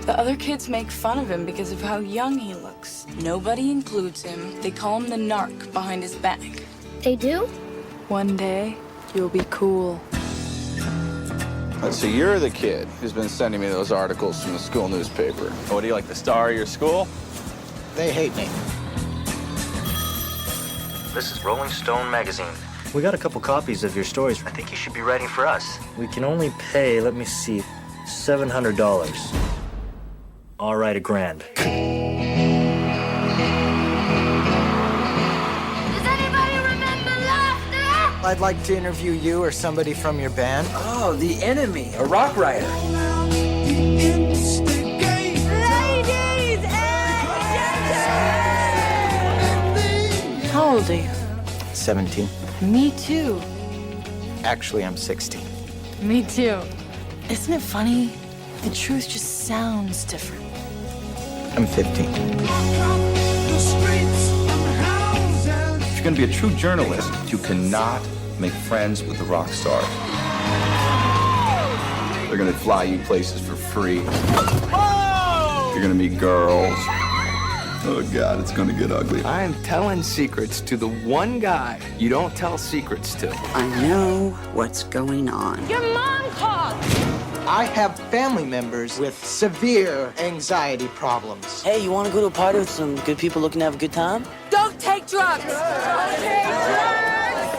The other kids make fun of him because of how young he looks. Nobody includes him. They call him the narc behind his back. They do? One day, you'll be cool. So you're the kid who's been sending me those articles from the school newspaper. What, are you like the star of your school? They hate me. This is Rolling Stone magazine. We got a couple copies of your stories. I think you should be writing for us. We can only pay, let me see, $700. All right, $1,000. Does anybody remember laughter? I'd like to interview you or somebody from your band. Oh, The Enemy, a rock writer. Ladies and gentlemen! How old are you? 17. Me too. Actually, I'm 16. Me too. Isn't it funny? The truth just sounds different. I'm 15. If you're gonna be a true journalist, you cannot make friends with the rock star. They're gonna fly you places for free. You're gonna meet girls. Oh God, it's gonna get ugly. I am telling secrets to the one guy you don't tell secrets to. I know what's going on. Your mom called! I have family members with severe anxiety problems. Hey, you want to go to a party with some good people looking to have a good time? Don't take drugs!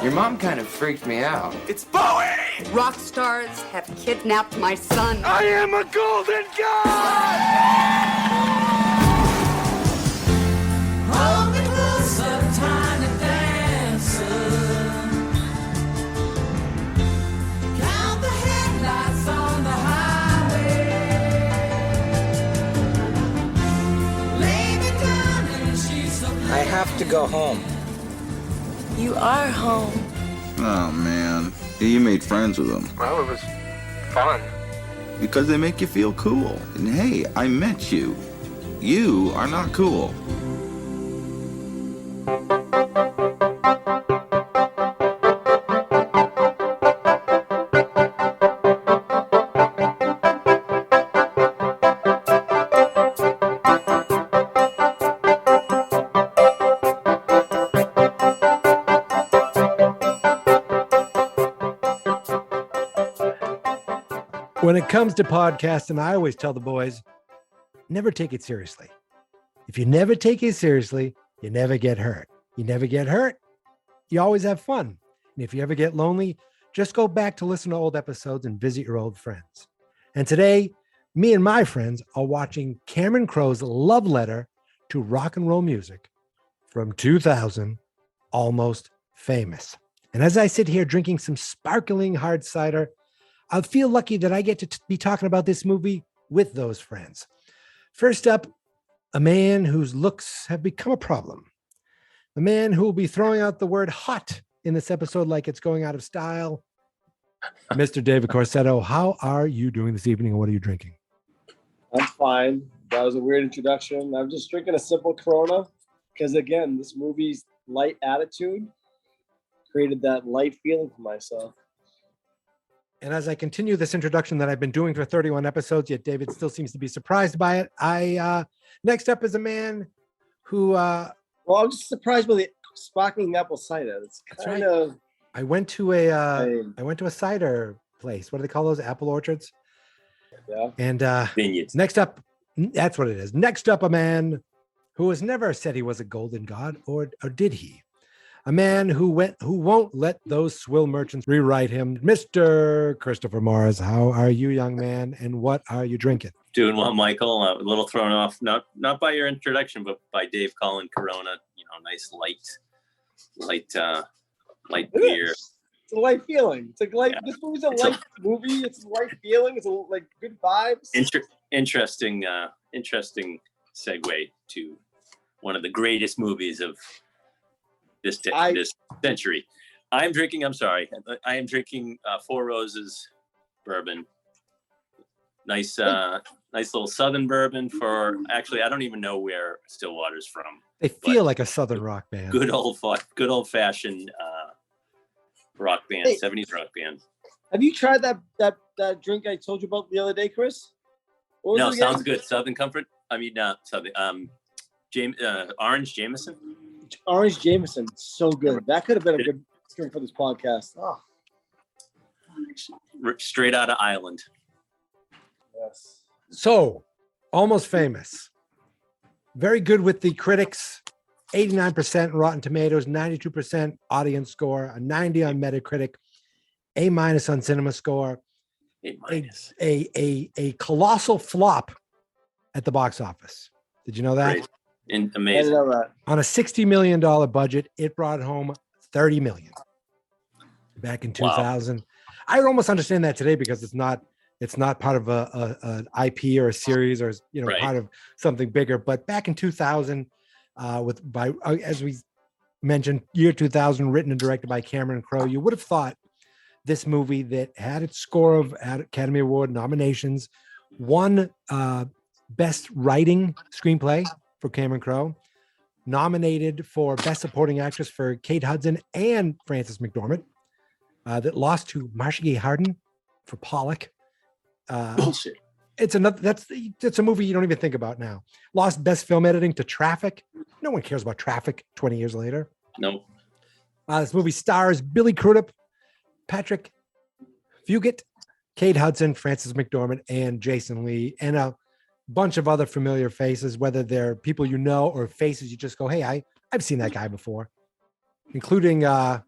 Your mom kind of freaked me out. It's Bowie! Rock stars have kidnapped my son. I am a golden god! I have to go home. You are home. Oh man, you made friends with them. Well, it was fun. Because they make you feel cool. And hey, I met you. You are not cool. When it comes to podcasting, I always tell the boys, never take it seriously. If you never take it seriously, you never get hurt. You never get hurt, you always have fun. And if you ever get lonely, just go back to listen to old episodes and visit your old friends. And today, me and my friends are watching Cameron Crowe's love letter to rock and roll music from 2000, Almost Famous. And as I sit here drinking some sparkling hard cider, I feel lucky that I get to be talking about this movie with those friends. First up, a man whose looks have become a problem. A man who will be throwing out the word hot in this episode like it's going out of style. Mr. David Corsetto, how are you doing this evening and what are you drinking? I'm fine. That was a weird introduction. I'm just drinking a simple Corona because, again, this movie's light attitude created that light feeling for myself. And as I continue this introduction that I've been doing for 31 episodes, yet David still seems to be surprised by it. Next up is a man who... well, I'm just surprised by the sparkling apple cider. It's kind of... I went to a cider place. What do they call those? Apple orchards? Yeah. And Vineyards. Next up, that's what it is. Next up, a man who has never said he was a golden god, or did he? A man who won't let those swill merchants rewrite him. Mr. Christopher Morris, how are you, young man? And what are you drinking? Doing well, Michael. A little thrown off, not by your introduction, but by Dave calling Corona, nice light beer. It's a light feeling. It's a light. Yeah. This movie's a light movie. It's a light feeling. It's like good vibes. Interesting segue to one of the greatest movies of this century. I am drinking Four Roses bourbon. Nice little Southern bourbon for, actually, I don't even know where Stillwater's from. They feel like a Southern rock band. Good old fashioned rock band, 70s rock band. Have you tried that drink I told you about the other day, Chris? What was No, it again? sounds good. Southern Comfort. I mean, Southern. Orange Jameson. Orange Jameson, so good. That could have been a good drink for this podcast. Oh, Straight out of Ireland. yes. So, Almost Famous. Very good with the critics. 89% Rotten Tomatoes, 92% audience score, a 90 on Metacritic, A- on Cinema Score. A colossal flop at the box office. Did you know that? Great. And I didn't amazing. know that. On a $60 million budget, it brought home $30 million back in 2000. I would almost understand that today because it's not part of an IP or a series or Right. part of something bigger. But back in 2000, as we mentioned, year 2000, written and directed by Cameron Crowe, you would have thought this movie that had its score of Academy Award nominations, won Best Writing Screenplay for Cameron Crowe, nominated for Best Supporting Actress for Kate Hudson and Frances McDormand, that lost to Marcia Gay Harden for Pollock. Bullshit. It's a movie you don't even think about now. Lost Best Film Editing to Traffic. No one cares about Traffic 20 years later. No. This movie stars Billy Crudup, Patrick Fugit, Kate Hudson, Frances McDormand, and Jason Lee, and a bunch of other familiar faces, whether they're people you know or faces you just go, hey, I've seen that guy before, including, I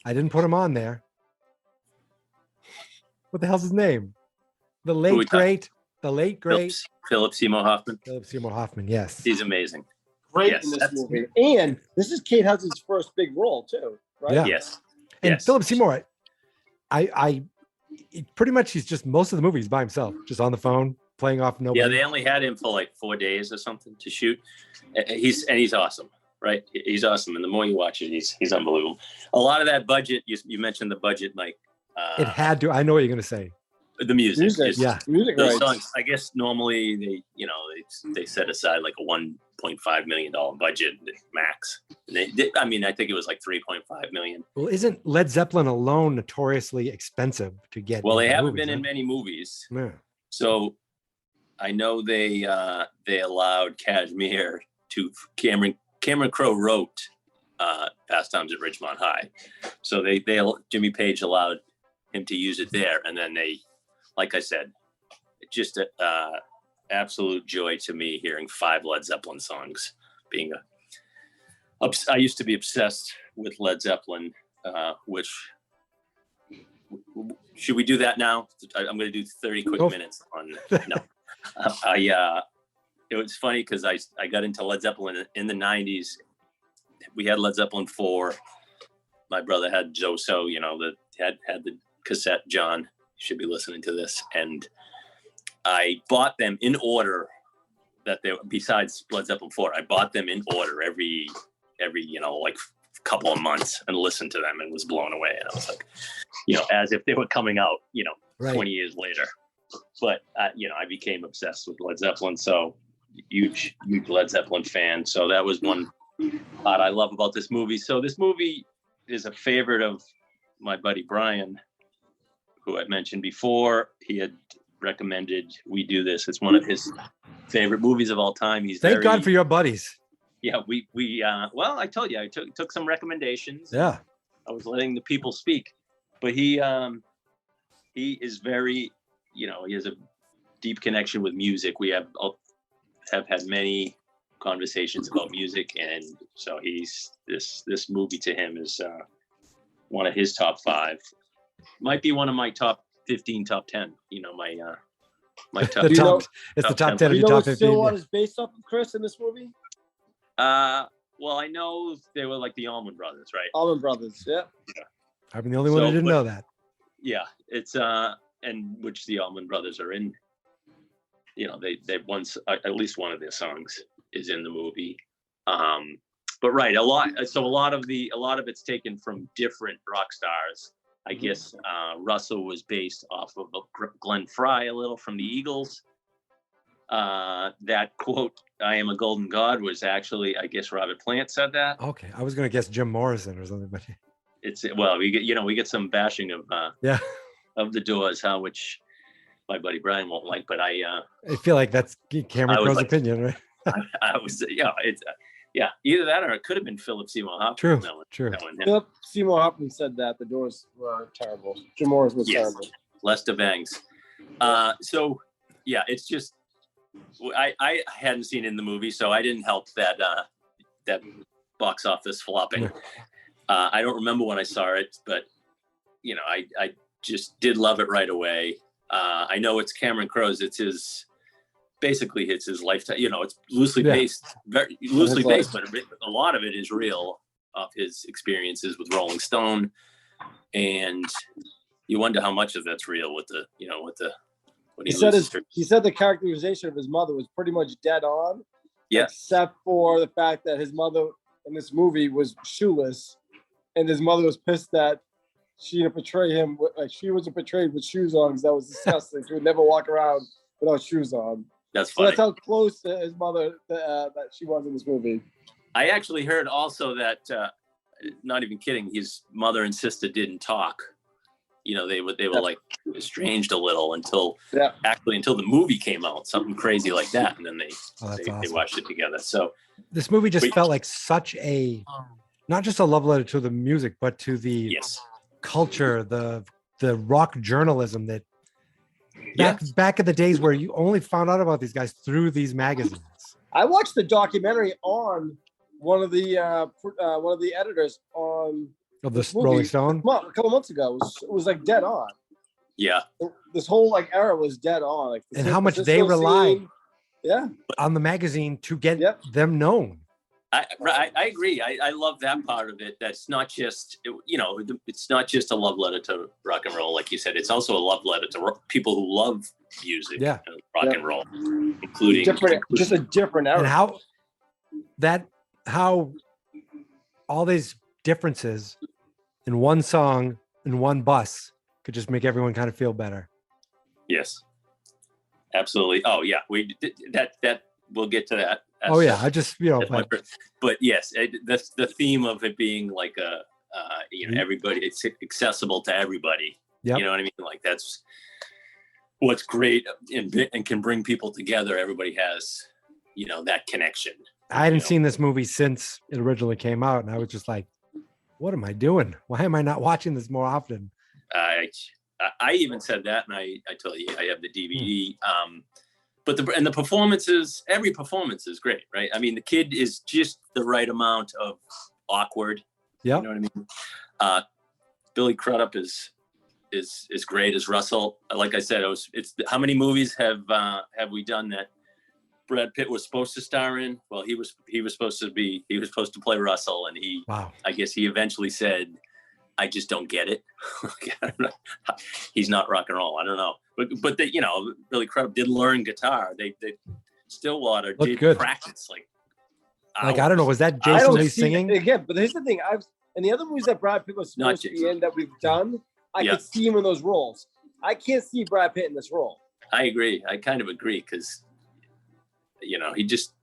didn't put him on there. What the hell's his name? The late, great. Philip Seymour Hoffman. Philip Seymour Hoffman, yes. He's amazing. Great Yes, in this that's- movie. And this is Kate Hudson's first big role, too, right? Yeah. Yes. And Yes. Philip Seymour, pretty much he's just most of the movie he's by himself, just on the phone, playing off nobody. Yeah, they only had him for like 4 days or something to shoot. He's awesome, right? He's awesome, and the more you watch it, he's unbelievable. A lot of that budget, you mentioned the budget, Mike. It had to. I know what you're going to say. The music. Yeah. Music Those rights. songs. I guess normally they set aside like a $1.5 million budget max. I mean, I think it was like 3.5 million. Well, isn't Led Zeppelin alone notoriously expensive to get? Well, they into haven't movies, been in huh? many movies, Yeah. so I know they allowed Kashmir to Cameron Crowe wrote Fast Times at Ridgemont High, so they Jimmy Page allowed him to use it there, and then they, like I said, just a absolute joy to me hearing 5 Led Zeppelin songs. I used to be obsessed with Led Zeppelin, which should we do that now? I'm going to do 30 quick minutes on no. It was funny because I got into Led Zeppelin in the 90s. We had Led Zeppelin 4. My brother had Zoso, had the cassette. John, you should be listening to this. And I bought them in order that they, besides Led Zeppelin 4, I bought them in order every like couple of months and listened to them and was blown away. And I was like, as if they were coming out, Right. 20 years later. But, I became obsessed with Led Zeppelin. So huge Led Zeppelin fan. So that was one part I love about this movie. So this movie is a favorite of my buddy Brian, who I mentioned before. He had recommended we do this. It's one of his favorite movies of all time. Thank God for your buddies. Yeah, we well, I told you, I took some recommendations. Yeah. I was letting the people speak, but he is very, he has a deep connection with music. We have had many conversations about music, and so this movie to him is one of his top 5. Might be one of my top 15, top 10. My top. The top, it's the top 10 of You your know top what 15. Stillwater yeah. is based off of, Chris, in this movie? Well, I know they were like the Allman Brothers, right? Allman Brothers, yeah. I'm the only one who didn't know that. Yeah, it's and which the Allman Brothers are in. They once at least one of their songs is in the movie. But right, a lot of it's taken from different rock stars. I guess Russell was based off of Glenn Frey a little from the Eagles. That quote, "I am a golden god," was actually, I guess, Robert Plant said that. Okay, I was going to guess Jim Morrison or something, but It's we get some bashing of yeah, of the Doors, which my buddy Brian won't like, but I feel like that's Cameron I was Crowe's like- opinion, right? I was it's either that or it could have been Philip Seymour Hoffman. True, That one- true. that one, yeah. Philip Seymour Hoffman said that the Doors were terrible. Jim Morris was Yes. terrible. Lester Bangs. So yeah, it's just I hadn't seen it in the movie, so I didn't help that that box office flopping. I don't remember when I saw it, but you know, I just did love it right away. I know it's Cameron Crowe's. It's his lifetime. You know, it's loosely based, very loosely based, but a lot of it is real of his experiences with Rolling Stone, and you wonder how much of that's real with the when He he said loses. he said the characterization of his mother was pretty much dead on. Yeah. Except for the fact that his mother in this movie was shoeless, and his mother was pissed that she didn't portray him like she wasn't portrayed with shoes on because that was disgusting. She would never walk around without shoes on. That's So funny. that's how close to his mother that she was in this movie. I actually heard also that, not even kidding, his mother and sister didn't talk. You know, they were like estranged a little until the movie came out, something crazy like that, and then they awesome. watched it together. So This movie just felt like such a, not just a love letter to the music, but to the culture, the rock journalism that back in the days where you only found out about these guys through these magazines. I watched the documentary on one of the editors on Of the this movie Rolling Stone? a couple months ago. It was like dead on. Yeah. This whole like era was dead on. Like the And San how much Francisco they rely scene. Yeah. on the magazine to get them known. I agree. I love that part of it. That's not just, it's not just a love letter to rock and roll, like you said. It's also a love letter to people who love music, and rock and roll, including just a different era. And how all these differences in one song in one bus could just make everyone kind of feel better. Yes, absolutely. Oh yeah, we that we'll get to that. Oh yeah, I just but yes, that's the theme of it being like a everybody. It's accessible to everybody. Yep. You know what I mean? Like that's what's great and can bring people together. Everybody has that connection. I hadn't seen this movie since it originally came out, and I was just like, "What am I doing? Why am I not watching this more often?" I even said that, and I told you I have the DVD. But the performances, every performance is great, right? I mean, the kid is just the right amount of awkward. Yeah, you know what I mean. Billy Crudup is great as Russell. Like I said, it's how many movies have we done that Brad Pitt was supposed to star in? Well, he was supposed to play Russell, and I guess he eventually said, I just don't get it. I don't know. He's not rock and roll. I don't know. But they, Billy Crudup did learn guitar. They Stillwater did practice I don't know. Was that Jason Lee singing again? But here's the thing: in the other movies that Brad Pitt was supposed to be in that we've done, I could see him in those roles. I can't see Brad Pitt in this role. I agree. I kind of agree because he just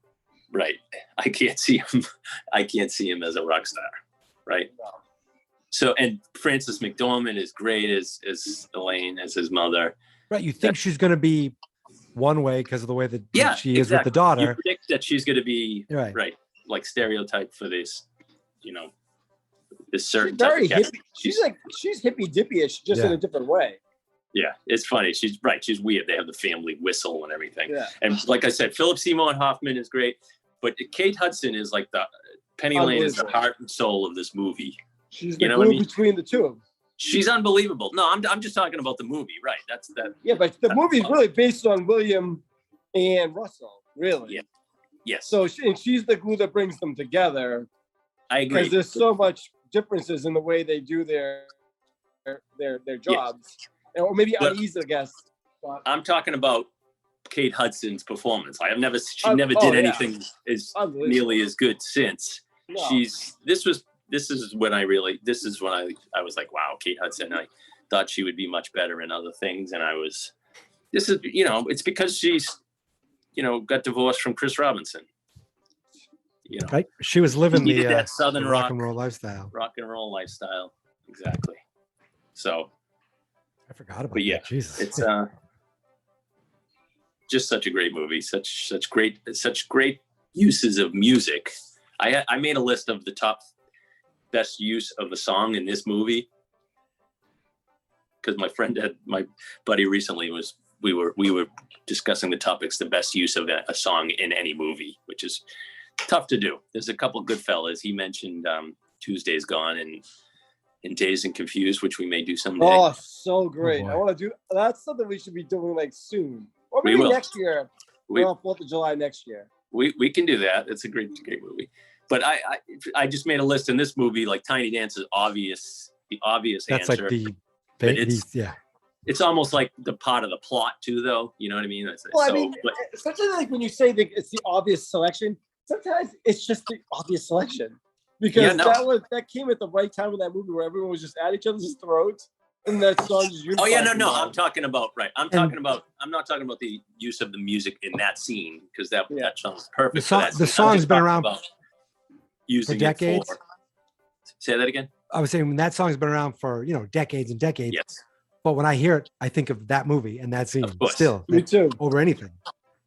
I can't see him. I can't see him as a rock star, right? No. So, and Frances McDormand is great as Elaine, as his mother. Right. You think she's going to be one way because of the way that she is exactly. with the daughter. You predict that she's going to be right, like stereotype for this, this certain She's very type of hippie. She's hippy dippy-ish, just in a different way. Yeah, it's funny. She's right. She's weird. They have the family whistle and everything. Yeah. And like I said, Philip Seymour Hoffman is great, but Kate Hudson is like Penny Lane is the heart and soul of this movie. She's the glue between the two of them. She's unbelievable. No, I'm just talking about the movie, right? That's that. Yeah, but the movie is really based on William and Russell, really. Yeah. Yes. So she's the glue that brings them together. I agree. Because there's so much differences in the way they do their jobs, or maybe unease, I guess. But I'm talking about Kate Hudson's performance. She never did anything as nearly as good since. No. This is when I was like, wow, Kate Hudson. I thought she would be much better in other things. And it's because she's, got divorced from Chris Robinson. Right. She was living that Southern rock and roll lifestyle. Rock and roll lifestyle. Exactly. So I forgot about that. Yeah, Jesus. it's just such a great movie. Such great uses of music. I made a list of the top best use of a song in this movie because my buddy recently we were discussing the topics, the best use of a song in any movie, which is tough to do. There's a couple good fellas. He mentioned Tuesday's Gone and Dazed and Confused, which we may do someday. Oh, so great. boy. I want to do that's something we should be doing like soon. Or We maybe will. next year. We- We're on 4th of July next year. We can do that. It's a great movie. But I just made a list in this movie, like Tiny Dance is the obvious That's answer. like the, But it's- yeah. It's almost like the part of the plot too, though. You know what I mean? Well, So, I mean, but- especially like when you say that it's the obvious selection, sometimes it's just the obvious selection. Because Yeah, no. that came at the right time in that movie where everyone was just at each other's throats and that song just oh yeah, unified no, them all. I'm talking about right. I'm not talking about the use of the music in that scene because that song's perfect. The for song- that the scene. I'm song's just been talking around about using for it decades. Say that again. I was saying that song's been around for decades and decades. Yes. But when I hear it, I think of that movie and that scene course. still Me too. over anything.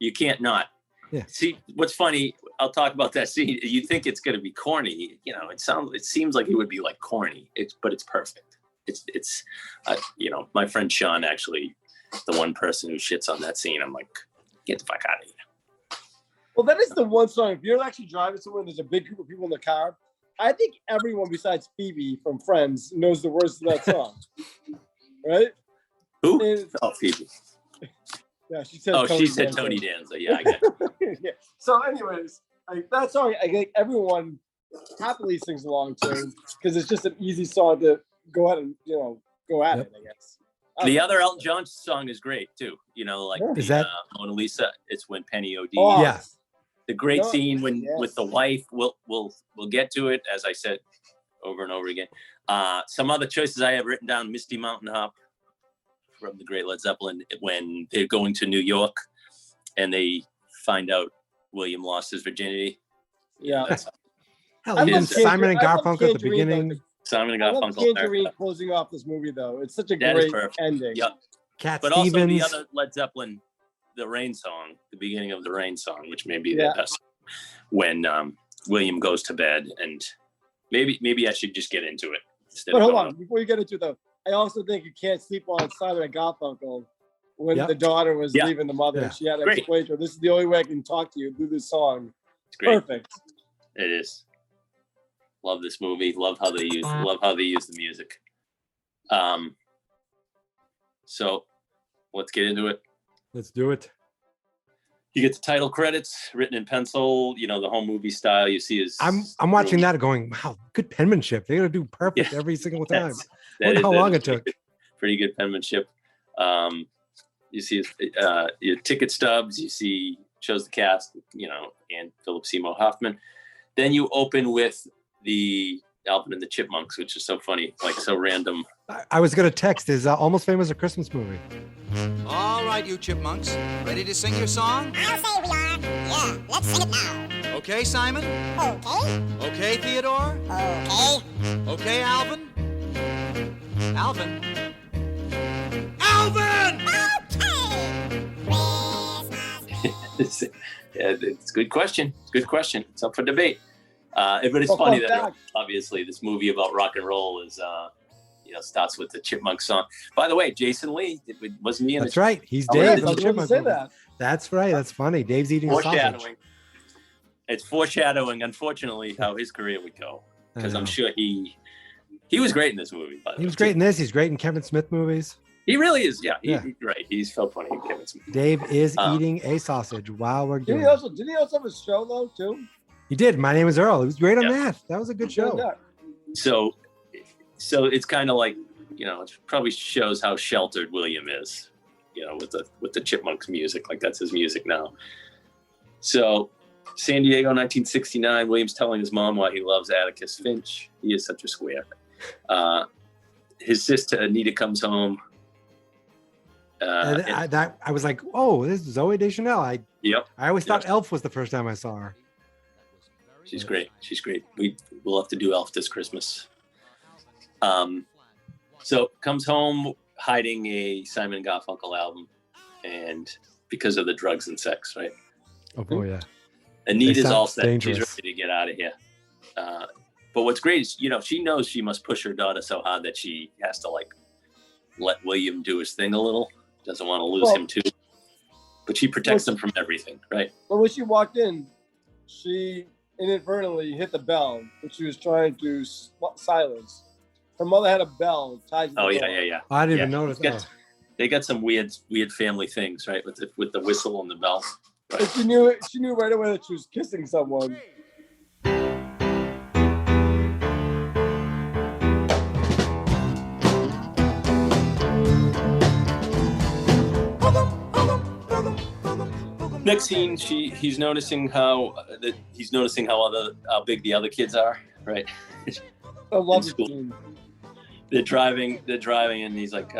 You can't not. Yeah. See, what's funny? I'll talk about that scene. You think it's going to be corny, it seems like it would be like corny. But it's perfect. It's my friend Sean actually, the one person who shits on that scene. I'm like, get the fuck out of here. Well, that is the one song. If you're actually driving somewhere and there's a big group of people in the car, I think everyone besides Phoebe from Friends knows the words to that song. Right? Who? And- Oh, Phoebe. yeah, she said. Oh, Tony she said Danza. Tony Danza. Yeah, I get it. Yeah. So, anyways, that song, I think everyone happily sings along to because it's just an easy song to go out and go at it. I guess. The other Elton John song is great too. Like Is the, that- Mona Lisa? It's when Penny OD. Oh, Yeah. The great No, scene when yes. with the wife. We'll get to it as I said over and over again. Some other choices I have written down: Misty Mountain Hop from the great Led Zeppelin when they're going to New York and they find out William lost his virginity. Yeah. That's Hell, I even love Simon and I love Garfunkel at the Tangerine, beginning. though. Simon and I love Garfunkel. Tangerine closing off this movie, though. It's such a That is great perfect. ending. Yeah. Cat But Stevens. also the other Led Zeppelin, the Rain song, the beginning of the Rain song, which may be Yeah. the best when William goes to bed. And maybe I should just get into it. Instead But of hold going on, before you get into it, though, I also think you can't sleep on Simon and Garfunkel when Yep. the daughter was Yeah. leaving the mother. Yeah. And she had to Great. explain to her, this is the only way I can talk to you through this song. It's great. Perfect. It is. Love this movie. Love how they use the music. So let's get into it. Let's do it. You get the title credits written in pencil, the home movie style. You see his. I'm watching that going, wow, good penmanship. They're gonna do perfect Yeah. every single time. That Wonder how is long it took. Pretty good penmanship. You see his, your ticket stubs. You see shows the cast, and Philip Seymour Hoffman. Then you open with the Alvin and the Chipmunks, which is so funny, like so random. I was gonna text. Is Almost Famous a Christmas movie? All right, you chipmunks. Ready to sing your song? I'll say we are. Yeah, let's sing it now. Okay, Simon? Okay. Okay, Theodore? Okay. Okay, Alvin? Alvin? Alvin! It's a good question. It's a good question. It's up for debate. But it's Well, funny fun that fact. obviously this movie about rock and roll is, starts with the Chipmunk song. By the way, Jason Lee, wasn't he in That's the right. He's Oh, Dave. yeah, in I the was going to Chipmunk say movie. that. That's right. That's funny. Dave's eating a sausage. foreshadowing? It's foreshadowing, unfortunately, how his career would go. I Because I'm know. sure he was great in this movie. By the He way, was great in this. He's great in Kevin Smith movies. He really is. Yeah, Yeah. Right. He's so funny. Kevin Smith. Dave is Um, eating a sausage while we're Didn't doing he it. also have a show, though, too? He did. My Name is Earl. He was great on Yeah. that. That was a good show. Yeah. So it's kind of like, it probably shows how sheltered William is, with the Chipmunks music, like that's his music now. So San Diego, 1969, William's telling his mom why he loves Atticus Finch. He is such a square. His sister Anita comes home. And I was like, oh, this is Zoe Deschanel. I always thought Yep. Elf was the first time I saw her. She's great. She's great. We'll have to do Elf this Christmas. So comes home hiding a Simon and Garfunkel album, and because of the drugs and sex, right? Oh yeah. Anita's sound all set. dangerous. She's ready to get out of here. But what's great is, she knows she must push her daughter so hard that she has to like let William do his thing a little. Doesn't want to lose him too. But she protects him from everything, right? But when she walked in, she inadvertently hit the bell, which she was trying to silence. Her mother had a bell tied to the Oh door. yeah. I didn't even notice. They got some weird family things, right? With the whistle and the bell. But she knew right away that she was kissing someone. Next scene, he's noticing how big the other kids are, right? I love In the school. scene. They're driving, and he's like,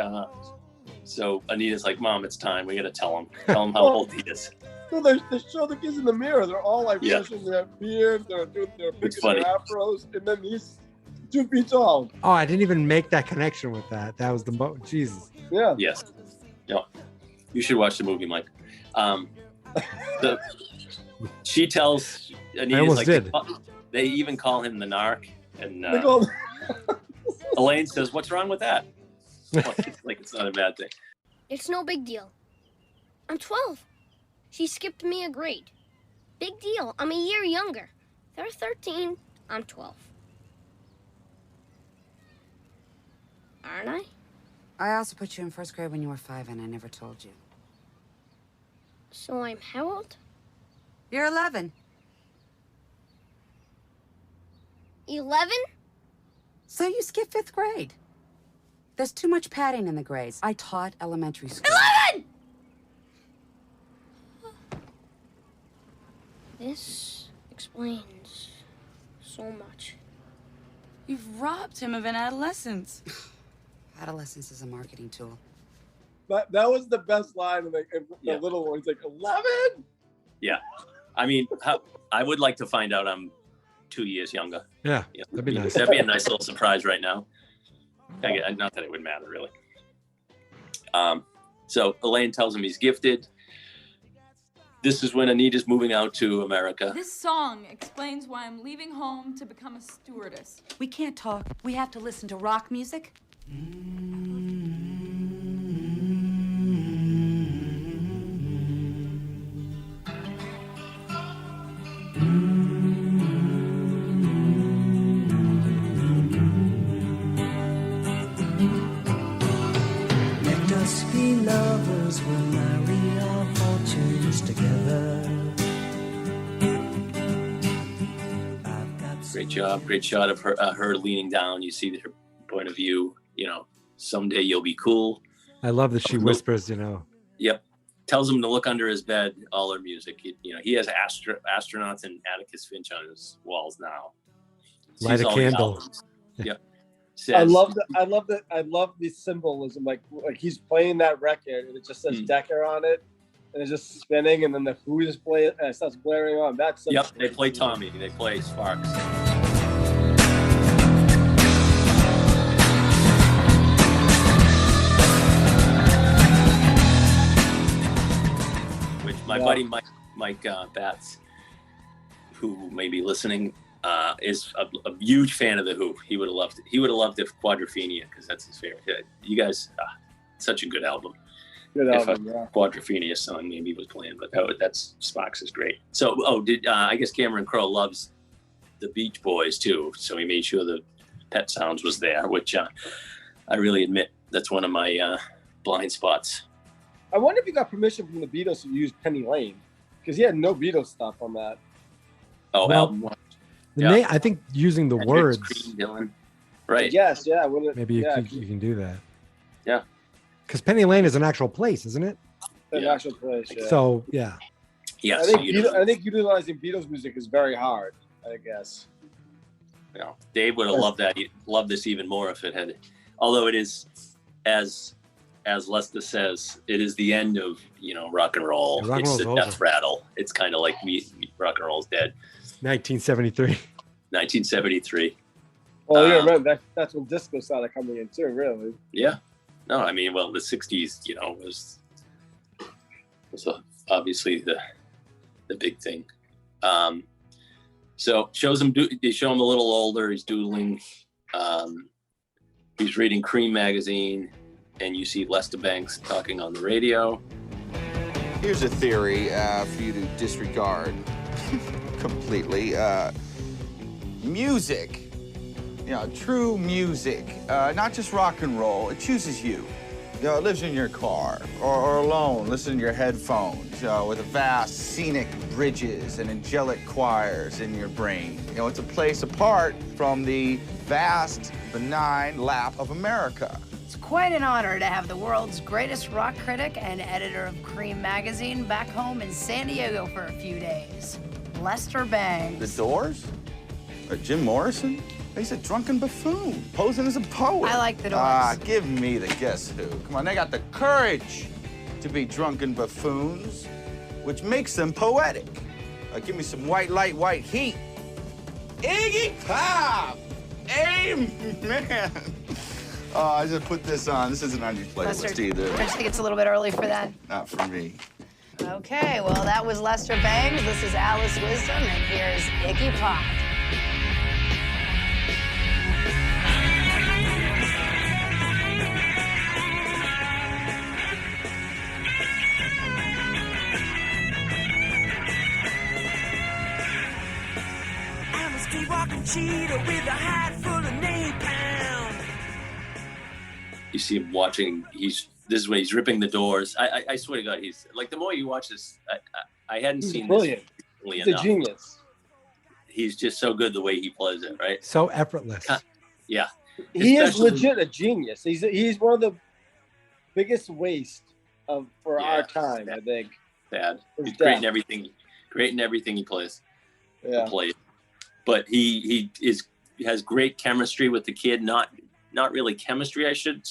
so Anita's like, Mom, it's time. We got to tell him how old he is. No, they show the kids in the mirror. They're all like brushing their beards. They're picking funny. their afros, and then he's 2 feet tall. Oh, I didn't even make that connection with that. That was Jesus. Yeah. Yes. Yeah. You should watch the movie, Mike. She tells Anita's almost like, did. They even call him the narc, and They call- Elaine says, "What's wrong with that?" Like it's not a bad thing. It's no big deal. I'm 12. She skipped me a grade. Big deal. I'm a year younger. They're 13. I'm 12. Aren't I? I also put you in first grade when you were 5, and I never told you. So I'm how old? You're 11. 11? So you skipped 5th grade. There's too much padding in the grades. I taught elementary school. 11! This explains so much. You've robbed him of an adolescence. Adolescence is a marketing tool. That was the best line in the little one. He's like, 11? Yeah, I mean, I would like to find out I'm 2 years younger. Yeah, that'd be nice. That'd be a nice little surprise right now. Not that it would matter really. So Elaine tells him he's gifted. This is when Anita's moving out to America. This song explains why I'm leaving home to become a stewardess. We can't talk. We have to listen to rock music. Let us be lovers, we'll marry our fortunes together. Great shot of her leaning down. You see her point of view. Someday you'll be cool. I love that she whispers, Yep. Tells him to look under his bed. All her music. He has astronauts and Atticus Finch on his walls now. Light Sees a all the candle. albums. Yep. I Says, love the symbolism. Like he's playing that record, and it just says Decker on it, and it's just spinning, and then the Who is playing, and it starts blaring on. That's Yep. They play Tommy. They play Sparks. Which my buddy Mike Batts, who may be listening, is a huge fan of the Who. He would have loved it. He would have loved if Quadrophenia, because that's his favorite. Yeah, you guys, such a good album. Good If album, yeah. Quadrophenia song maybe was playing, but that's Sparks is great. So, I guess Cameron Crowe loves the Beach Boys too, so he made sure the Pet Sounds was there, which I really admit that's one of my blind spots. I wonder if he got permission from the Beatles to use Penny Lane, because he had no Beatles stuff on that. Oh, Well, album one. I think using the Hendrix, words, Creed, Dylan. Right. Yes, yeah. maybe you can do that. Yeah. Because Penny Lane is an actual place, isn't it? An actual place. Yeah. So yeah. Yeah. I think utilizing Beatles music is very hard. I guess. Dave would have loved that. He'd love this even more if it had. Although it is, as Lester says, it is the end of rock and roll. Yeah, rock and it's the roll's death rattle. It's kind of like rock and roll's dead. 1973. 1973. Well, yeah, remember that's when disco started coming in too. Really. Yeah. No, I mean, well, the 60s, was obviously the big thing. So they show him a little older. He's doodling. He's reading Cream magazine, and you see Lester Bangs talking on the radio. Here's a theory for you to disregard completely. Music, true music, not just rock and roll, it chooses you. It lives in your car or alone, listen to your headphones, with vast scenic bridges and angelic choirs in your brain. It's a place apart from the vast, benign lap of America. It's quite an honor to have the world's greatest rock critic and editor of Cream magazine back home in San Diego for a few days. Lester Bangs. The Doors? Jim Morrison? He's a drunken buffoon, posing as a poet. I like the Doors. Give me the Guess Who. Come on, they got the courage to be drunken buffoons, which makes them poetic. Give me some white light, white heat. Iggy Pop! Amen! I just put this on. This isn't on your playlist Lester, either. don't you think it's a little bit early for that? Not for me. Okay, well, that was Lester Bangs. This is Alice Wisdom, and here's Iggy Pop. Walking cheetah with a hat full of napalm. You see him watching. This is when he's ripping the Doors. I swear to God, he's like, the more you watch this, I hadn't seen brilliant. this He's enough. a genius. He's just so good the way he plays it, right? So effortless. Yeah. He is Especially- legit a genius. He's one of the biggest waste for our time, I think. Bad. His He's great death. in everything he plays. Yeah. But he has great chemistry with the kid. Not really chemistry, I should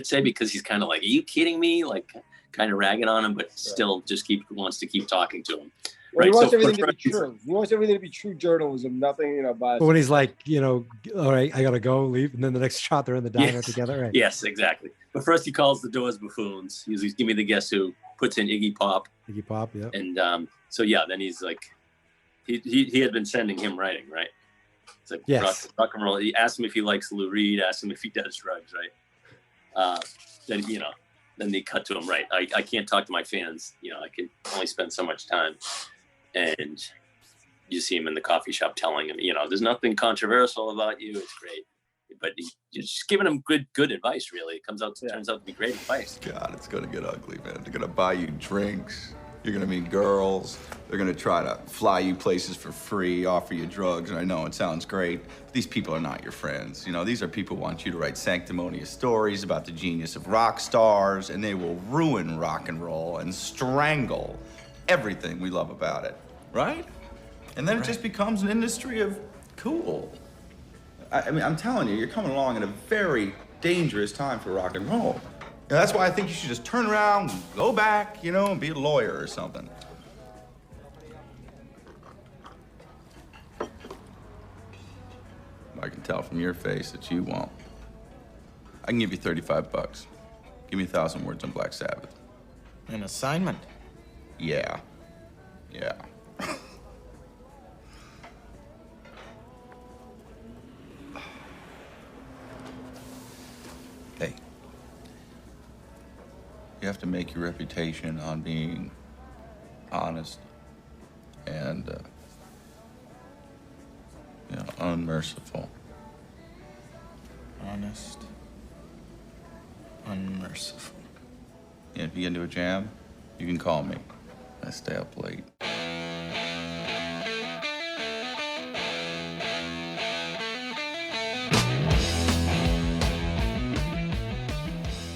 say, because he's kind of like, are you kidding me? Like, kind of ragging on him, but still just wants to keep talking to him. Well, Right. he wants So everything to be true. He wants everything to be true journalism, nothing, biased. But when he's like, all right, I gotta go, leave, and then the next shot they're in the diner together, right? Yes, exactly. But first he calls the Doors buffoons. He's give me the Guess Who. Puts in Iggy Pop. Iggy Pop, yeah. And so yeah, then he's like, he had been sending him writing, right? It's like Yes. rock and roll. He asked him if he likes Lou Reed. Asked him if he does drugs, right? Then they cut to him, right? I can't talk to my fans. I can only spend so much time. And you see him in the coffee shop telling him, there's nothing controversial about you. It's great. But you're just giving him good advice, really. It turns out to be great advice. God, it's gonna get ugly, man. They're gonna buy you drinks. You're gonna meet girls. They're gonna try to fly you places for free, offer you drugs. And I know it sounds great, but these people are not your friends. These are people who want you to write sanctimonious stories about the genius of rock stars, and they will ruin rock and roll and strangle everything we love about it, right? And then it just becomes an industry of cool. I mean, I'm telling you, you're coming along at a very dangerous time for rock and roll. And that's why I think you should just turn around, go back, and be a lawyer or something. I can tell from your face that you won't. I can give you $35. Give me 1,000 words on Black Sabbath. An assignment? Yeah. Yeah. Hey. You have to make your reputation on being honest and, unmerciful. Honest. Unmerciful. Yeah, if you get into a jam, you can call me. I stay up late.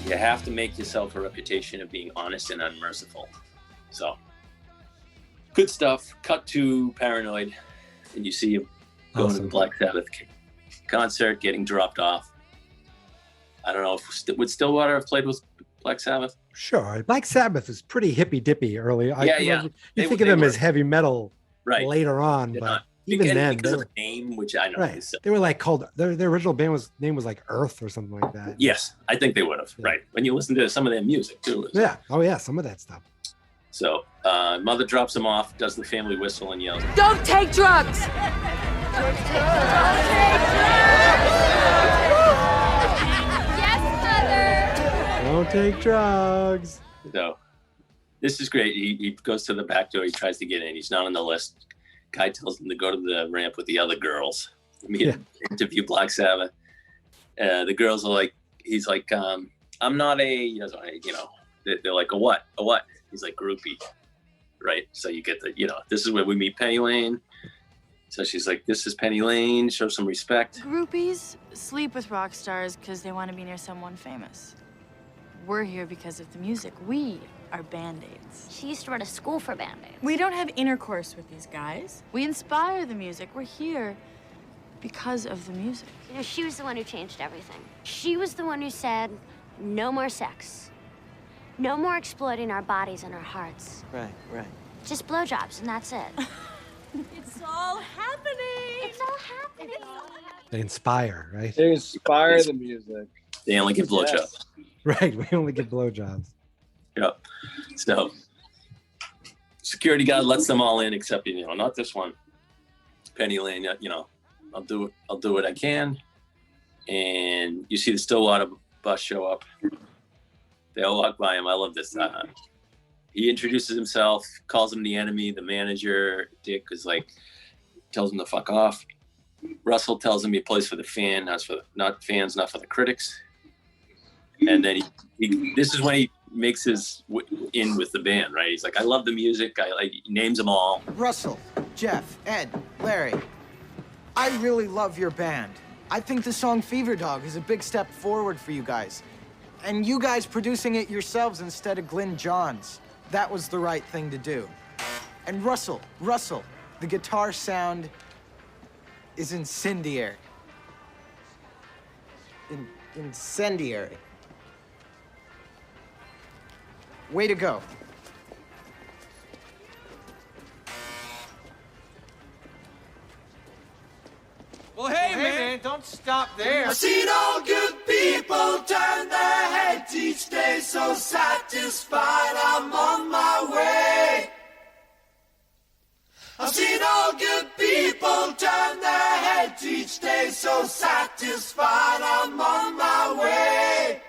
You have to make yourself a reputation of being honest and unmerciful. So, good stuff. Cut to Paranoid, and you see him going to the Black Sabbath concert, getting dropped off. I don't know if would Stillwater have played with Black Sabbath? Sure. Black Sabbath is pretty hippy dippy early. Yeah. You They- think of they them were. as heavy metal Right. later on, They're but not. even And then, because they of were, the name, which I know right. is They were like called, their original name was like Earth or something like that. yes, I think they would have. Right. When you listen to some of their music too. Yeah. Oh, yeah. Some of that stuff. So mother drops him off, does the family whistle, and yells, Don't take drugs! Don't take drugs. So this is great. He goes to the back door. He tries to get in. He's not on the list. Guy tells him to go to the ramp with the other girls. Interview Black Sabbath. The girls are like, he's like, I'm not a, they're like, a what? A what? He's like, groupie. Right? So you get the, this is where we meet Penny Lane. So she's like, this is Penny Lane. Show some respect. Groupies sleep with rock stars because they want to be near someone famous. We're here because of the music. We are Band-Aids. She used to run a school for Band-Aids. We don't have intercourse with these guys. We inspire the music. We're here because of the music. She was the one who changed everything. She was the one who said, no more sex. No more exploiting our bodies and our hearts. Right. Just blowjobs, and that's it. It's all happening. It's all happening. They inspire, right? They inspire the music. They only give blowjobs. Right, we only get blowjobs. Yep. So security guard lets them all in except, not this one. Penny Lane, I'll do what I can. And you see the Stillwater bus show up. They all walk by him. I love this. He introduces himself, calls him the enemy. The manager, Dick, is like, tells him to fuck off. Russell tells him he plays for the fan, not for the critics. And then this is when he makes his in with the band, right? He's like, I love the music. He names them all. Russell, Jeff, Ed, Larry, I really love your band. I think the song Fever Dog is a big step forward for you guys. And you guys producing it yourselves instead of Glyn Johns. That was the right thing to do. And Russell, the guitar sound is incendiary. Incendiary. Way to go. Well, hey, man, don't stop there. I've seen all good people turn their heads each day, so satisfied I'm on my way. I've seen all good people turn their heads each day, so satisfied I'm on my way.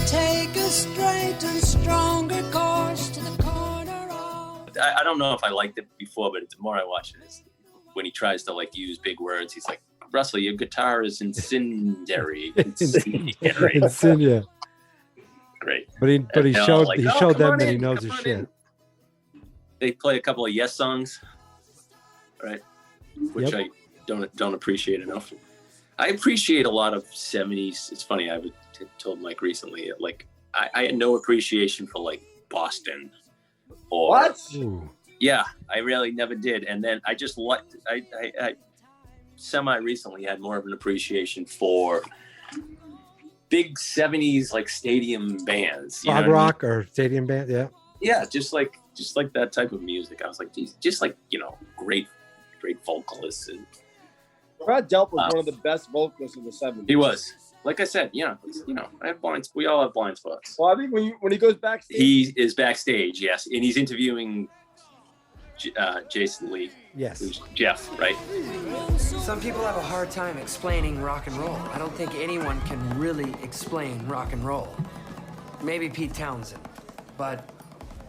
Take a straight and stronger course to the corner of... I don't know if I liked it before, but the more I watch it, is when he tries to use big words, he's like, Russell, your guitar is incendiary. Incendiary. Great. But he showed them that he knows his shit. In. They play a couple of Yes songs, right? Which I don't appreciate enough. I appreciate a lot of 70s. It's funny, I told Mike recently, I had no appreciation for Boston or what? Yeah, I really never did. And then I just I semi-recently had more of an appreciation for big 70s stadium bands. You Bog rock or stadium band, yeah. Yeah, just like that type of music. I was like, geez, just great vocalists. And Brad Delp was one of the best vocalists of the 70s. He was. Like I said, I have blind. We all have blind spots. Well, I think when he goes backstage, he is backstage, yes, and he's interviewing Jason Lee. Yes, who's Jeff, right? Some people have a hard time explaining rock and roll. I don't think anyone can really explain rock and roll. Maybe Pete Townsend, but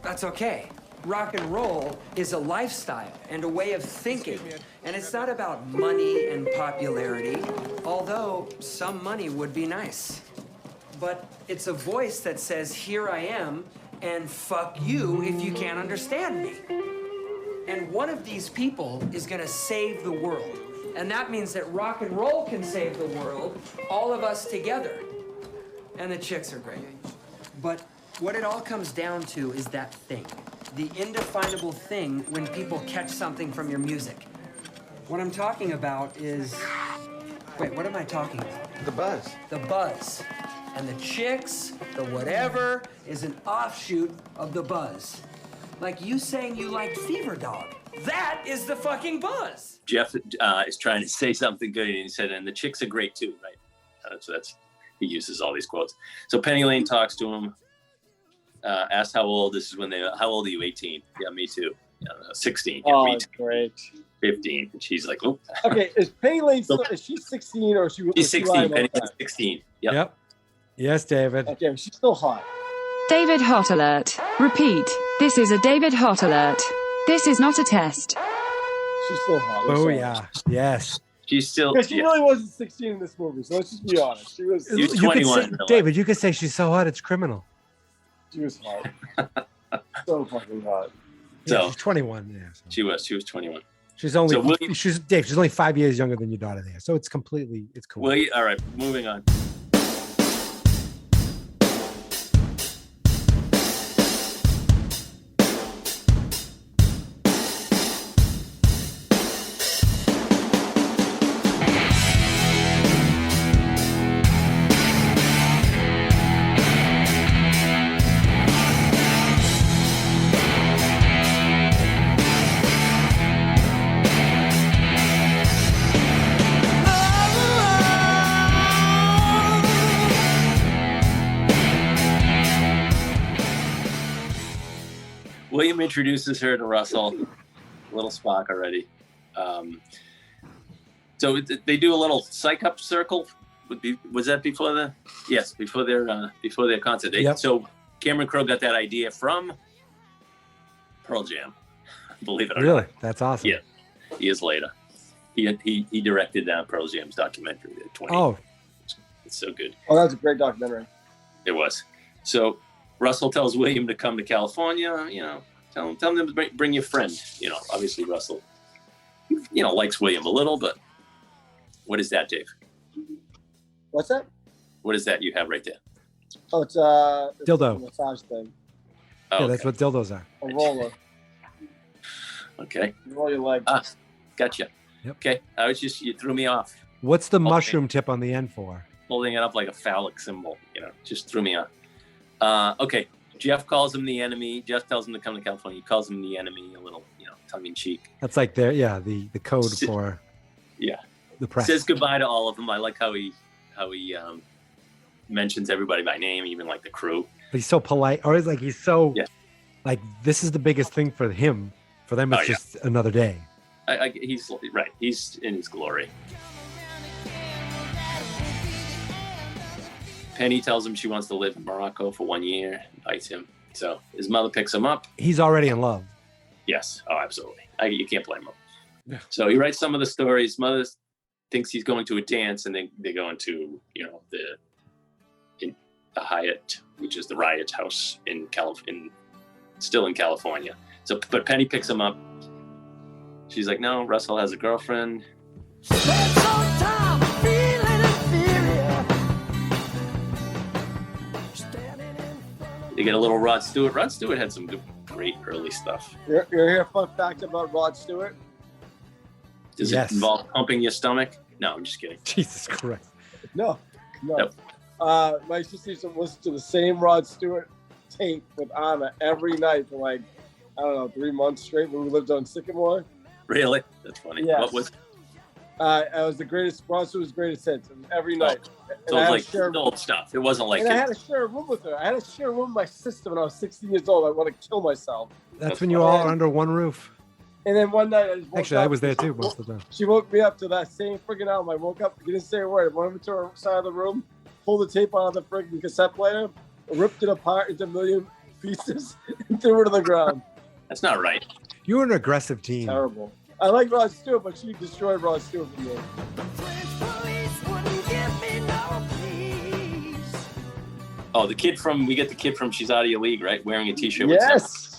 that's okay. Rock and roll is a lifestyle and a way of thinking. And it's not about money and popularity, although some money would be nice. But it's a voice that says, here I am, and fuck you if you can't understand me. And one of these people is gonna save the world. And that means that rock and roll can save the world, all of us together. And the chicks are great. But what it all comes down to is that thing. The indefinable thing when people catch something from your music. What I'm talking about is... Wait, what am I talking about? The buzz. The buzz. And the chicks, the whatever, is an offshoot of the buzz. Like you saying you like Fever Dog. That is the fucking buzz. Jeff is trying to say something good, and he said, and the chicks are great too, right? So he uses all these quotes. So Penny Lane talks to him, asks how old. This is when how old are you? 18. Yeah, me too. 16. Yeah, me too. Great. 15. And she's like, oh. Okay, is Penny Lane still, is she 16 or is she? She's 16. Penny Lane's 16. Yep. Yes, David. Okay, she's still hot. David Hot Alert. Repeat. This is a David Hot Alert. This is not a test. She's still hot. Oh, yeah. Yes. She's still. Because she really wasn't 16 in this movie, so let's just be honest. She was 21. David, you could say she's so hot, it's criminal. She was hot. So fucking hot. Yeah, So she's 21. Yeah. So. she was 21. She's only So William- she's Dave. She's only 5 years younger than your daughter there, so it's cool. All right, moving on. William introduces her to Russell. Little Spock already. So they do a little psych up circle. Was that before the? Yes, before their concert. Yep. So Cameron Crowe got that idea from Pearl Jam. Believe it or Really? not. That's awesome. Yeah. Years later, he directed Pearl Jam's documentary. 20. Oh. It's so good. Oh, that's a great documentary. It was. So Russell tells William to come to California. Tell him to bring your friend. Obviously Russell, likes William a little, but what is that, Dave? What's that? What is that you have right there? Oh, it's Dildo. a massage thing. Oh, Yeah, that's what dildos are. A roller. Okay. You roll your leg. Gotcha. Yep. Okay. You threw me off. What's the mushroom tip on the end for? Holding it up like a phallic symbol. Just threw me off. Okay. Jeff calls him the enemy. Jeff tells him to come to California. He calls him the enemy, a little, tongue in cheek. That's like the code for the press. Says goodbye to all of them. I like how he mentions everybody by name, even like the crew. But he's so polite, or he's so like this is the biggest thing for him. For them, it's just another day. He's right. He's in his glory. Penny tells him she wants to live in Morocco for 1 year, invites him. So his mother picks him up. He's already in love. Yes. Oh, absolutely. You can't blame him. Yeah. So he writes some of the stories. Mother thinks he's going to a dance, and then they go into, the Hyatt, which is the Riot House still in California. So, but Penny picks him up. She's like, no, Russell has a girlfriend. They get a little Rod Stewart. Rod Stewart had some great early stuff. You hear a fun fact about Rod Stewart? Does it involve pumping your stomach? No, I'm just kidding. Jesus Christ. No. Nope. My sister used to listen to the same Rod Stewart tape with Anna every night for 3 months straight when we lived on Sycamore. Really? That's funny. Yes. What was? It was the greatest. Rod Stewart's greatest hits every night. So it was like old stuff. It wasn't like. And I had to share a room with her. I had to share a room with my sister when I was 16 years old. I want to kill myself. That's when you all are under one roof. And then one night I just woke Actually, up. I was there too most of the time. She woke me up to that same freaking album. I woke up, didn't say a word. I went over to her side of the room, pulled the tape out of the freaking cassette player, ripped it apart into a million pieces, and threw it to the ground. That's not right. You were an aggressive teen. Terrible. I like Rod Stewart, but she destroyed Rod Stewart for me. Oh, we get the kid from She's Out of Your League, right? Wearing a t-shirt with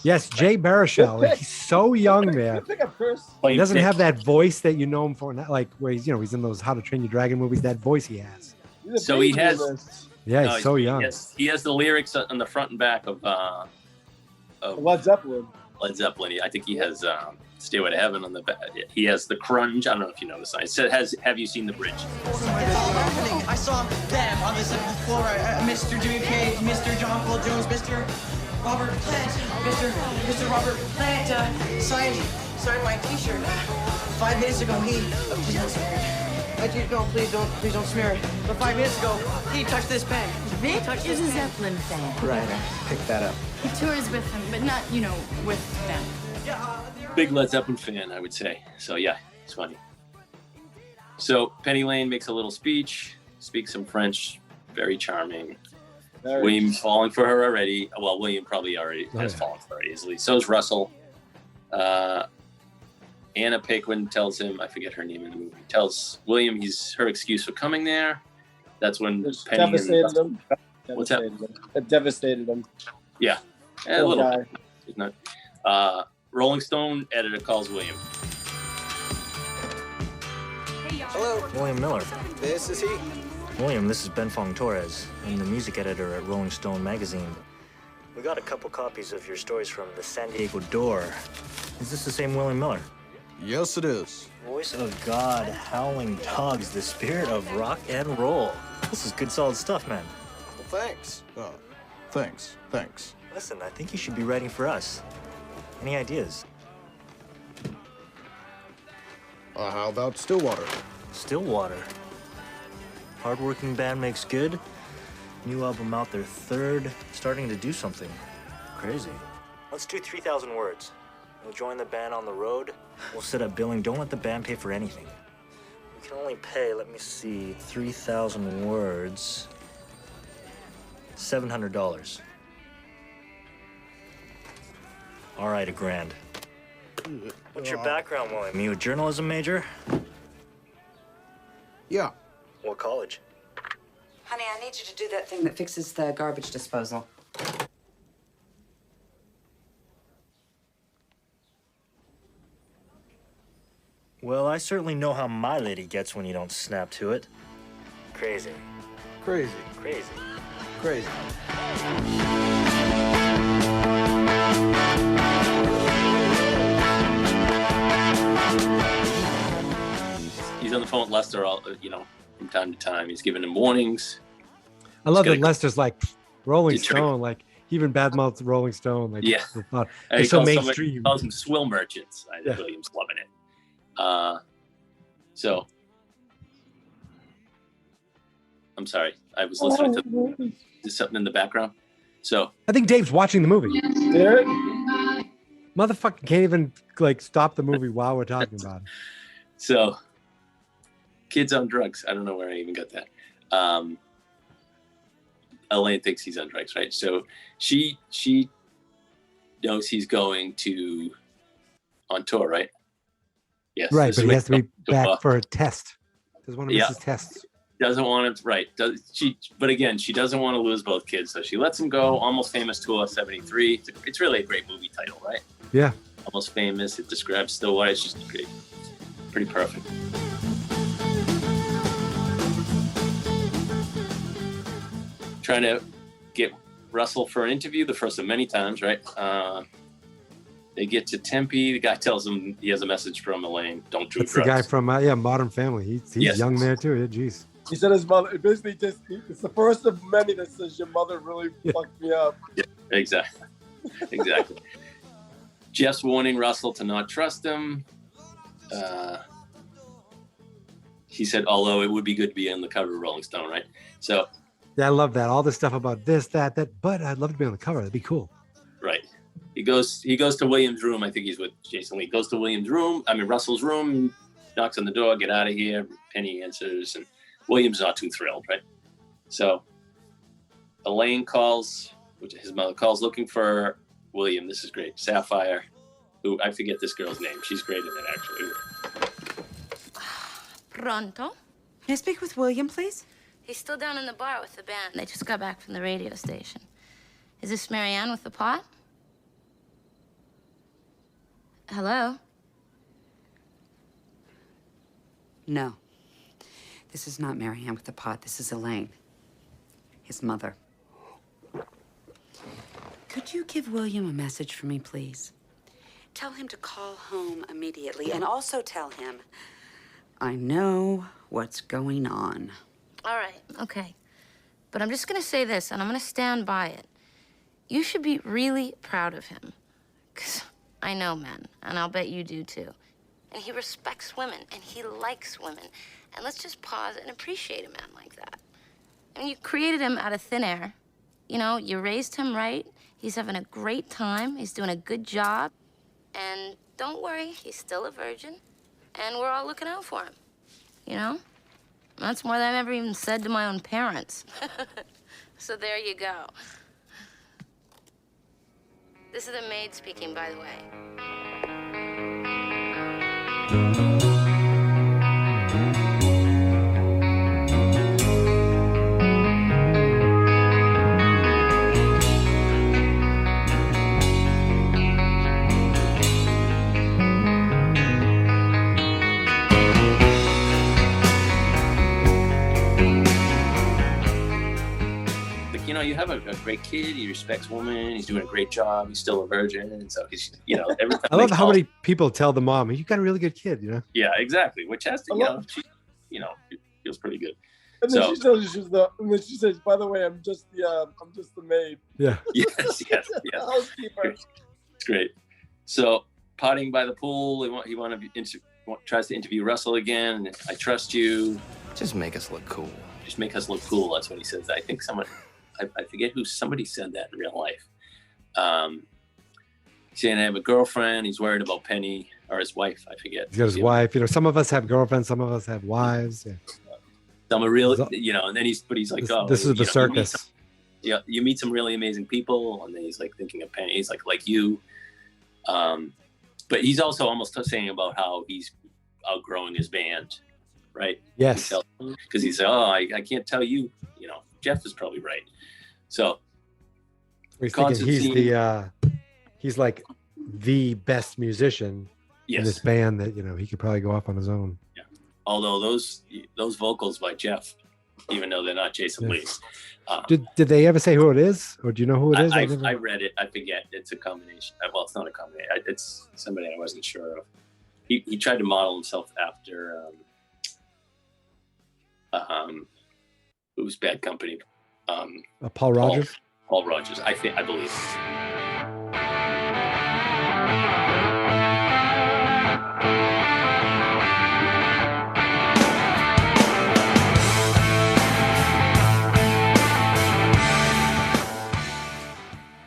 Yes, Jay Baruchel. He's so young there. He doesn't have that voice that you know him for, not like where he's in those How to Train Your Dragon movies. That voice he has. So he has. Yeah, he's so young. He has the lyrics on the front and back of Led Zeppelin. I think he has Stairway to Heaven on the back. He has the Crunge. I don't know if you know the sign. It says, have you seen the bridge? I saw them on this floor. Mr. Jimmy Page, Mr. John Paul Jones, Mr. Robert Plant, Mr. Robert Plant, signed my T-shirt 5 minutes ago. Please don't smear it. No, please don't smear it. But 5 minutes ago, he touched this pen. Vic is a Zeppelin fan. Right, I picked that up. He tours with them, but not, with them. Big Led Zeppelin fan, I would say. So yeah, it's funny. So Penny Lane makes a little speech, speaks some French, very charming. William's falling for her already. Well, William probably already has fallen for her easily. So is Russell. Anna Paquin tells him, I forget her name in the movie, tells William he's her excuse for coming there. That's when Penny devastated him. What's that? It devastated him. Yeah, a little bit. It's not. Rolling Stone editor calls William. Hello. William Miller. This is he. William, this is Ben Fong Torres. I'm the music editor at Rolling Stone magazine. We got a couple copies of your stories from the San Diego Door. Is this the same William Miller? Yes, it is. Voice of God, howling dogs, the spirit of rock and roll. This is good, solid stuff, man. Well, thanks. Thanks. Listen, I think you should be writing for us. Any ideas? How about Stillwater? Stillwater. Hardworking band makes good. New album out, their third. Starting to do something. Crazy. Let's do 3,000 words. We'll join the band on the road. We'll set up billing. Don't let the band pay for anything. We can only pay, let me see, 3,000 words. $700. All right, $1,000. What's your background, William? You a journalism major? Yeah. What college? Honey, I need you to do that thing that fixes the garbage disposal. Well, I certainly know how my lady gets when you don't snap to it. Crazy. Crazy. Crazy. Crazy. He's on the phone with Lester all, from time to time. He's giving him warnings. I love that Lester's like Rolling Stone, like he even badmouths Rolling Stone. Like, yeah, it's so mainstream. He calls them swill merchants. I think William's loving it. So I'm sorry. I was listening to something in the background. So I think Dave's watching the movie. Derek? Motherfucker can't even stop the movie while we're talking about it. So kids on drugs. I don't know where I even got that. Elaine thinks he's on drugs, right? So she knows he's going on tour, right? Yes. Right, but he has to be back for a test. Doesn't want to miss his tests. Doesn't want to, right. But again, she doesn't want to lose both kids. So she lets him go. Almost Famous Tour 73. It's really a great movie title, right? Yeah. Almost Famous. It describes Stillwater. It's just great. Pretty perfect. Trying to get Russell for an interview, the first of many times, right? They get to Tempe. The guy tells him he has a message from Elaine. Don't do That's drugs. the guy from Modern Family. He's young there too. Yeah, jeez. He said his mother. It basically it's the first of many that says your mother really fucked me up. Yeah, exactly. Jeff's warning Russell to not trust him. He said, although it would be good to be on the cover of Rolling Stone, right? So. Yeah, I love that. All this stuff about this, that. But I'd love to be on the cover. That'd be cool. Right. He goes to William's room. I think he's with Jason Lee. Goes to Russell's room, knocks on the door, get out of here. Penny answers, and William's not too thrilled, right? So Elaine calls, his mother calls, looking for William. This is great. Sapphire, who I forget this girl's name. She's great in it, actually. Pronto? Can I speak with William, please? He's still down in the bar with the band. They just got back from the radio station. Is this Marianne with the pot? Hello? No. This is not Marianne with the pot. This is Elaine, his mother. Could you give William a message for me, please? Tell him to call home immediately, and also tell him I know what's going on. All right, okay. But I'm just gonna say this, and I'm gonna stand by it. You should be really proud of him. 'Cause I know men, and I'll bet you do too. And he respects women, and he likes women. And let's just pause and appreciate a man like that. I mean, you created him out of thin air. You know, you raised him right. He's having a great time. He's doing a good job. And don't worry, he's still a virgin. And we're all looking out for him. You know? That's more than I've ever even said to my own parents. So there you go. This is the maid speaking, by the way. You know, you have a great kid. He respects women. He's doing a great job. He's still a virgin, and so he's, you know, every time I love they how call- many people tell the mom, "You got a really good kid," you know. Yeah, exactly. Which has to, you know, it feels pretty good. And then So she tells you and then she says, "By the way, I'm just the maid." Yeah. yes. Housekeeper. It's great. So potting by the pool. He tries to interview Russell again. I trust you. Just make us look cool. Just make us look cool. That's what he says. I think I forget somebody said that in real life. He's saying I have a girlfriend. He's worried about Penny or his wife. I forget. He's got his wife. You know, some of us have girlfriends, some of us have wives. Yeah. Some are real, you know, and then he's like, this is the circus. You meet some really amazing people, and then he's like thinking of Penny. He's like you. But he's also almost saying about how he's outgrowing his band, right? Yes. Because he said, I can't tell you, you know, Jeff is probably right. So He's thinking he's like the best musician in this band that, you know, he could probably go off on his own. Yeah. Although those vocals by Jeff, even though they're not Jason Lee's. Did they ever say who it is, or do you know who it is? I read it. I forget. It's a combination. Well, it's not a combination. It's somebody I wasn't sure of. He tried to model himself after who's Bad Company. Paul Rogers. Paul Rogers. I believe.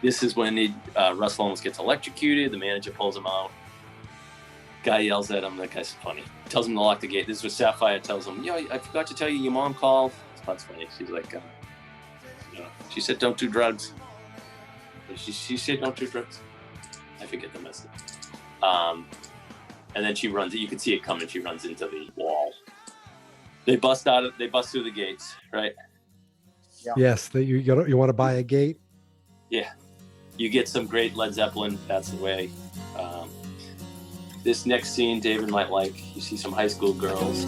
This is when Russell almost gets electrocuted. The manager pulls him out. Guy yells at him. That guy's funny. Tells him to lock the gate. This is where Sapphire tells him, I forgot to tell you, your mom called. That's funny. She's like, she said, don't do drugs. She said, don't do drugs. I forget the message. And then she runs. You can see it coming. She runs into the wall. They bust through the gates, right? Yeah. Yes. You want to buy a gate? Yeah. You get some great Led Zeppelin. That's the way. This next scene, David might like. You see some high school girls.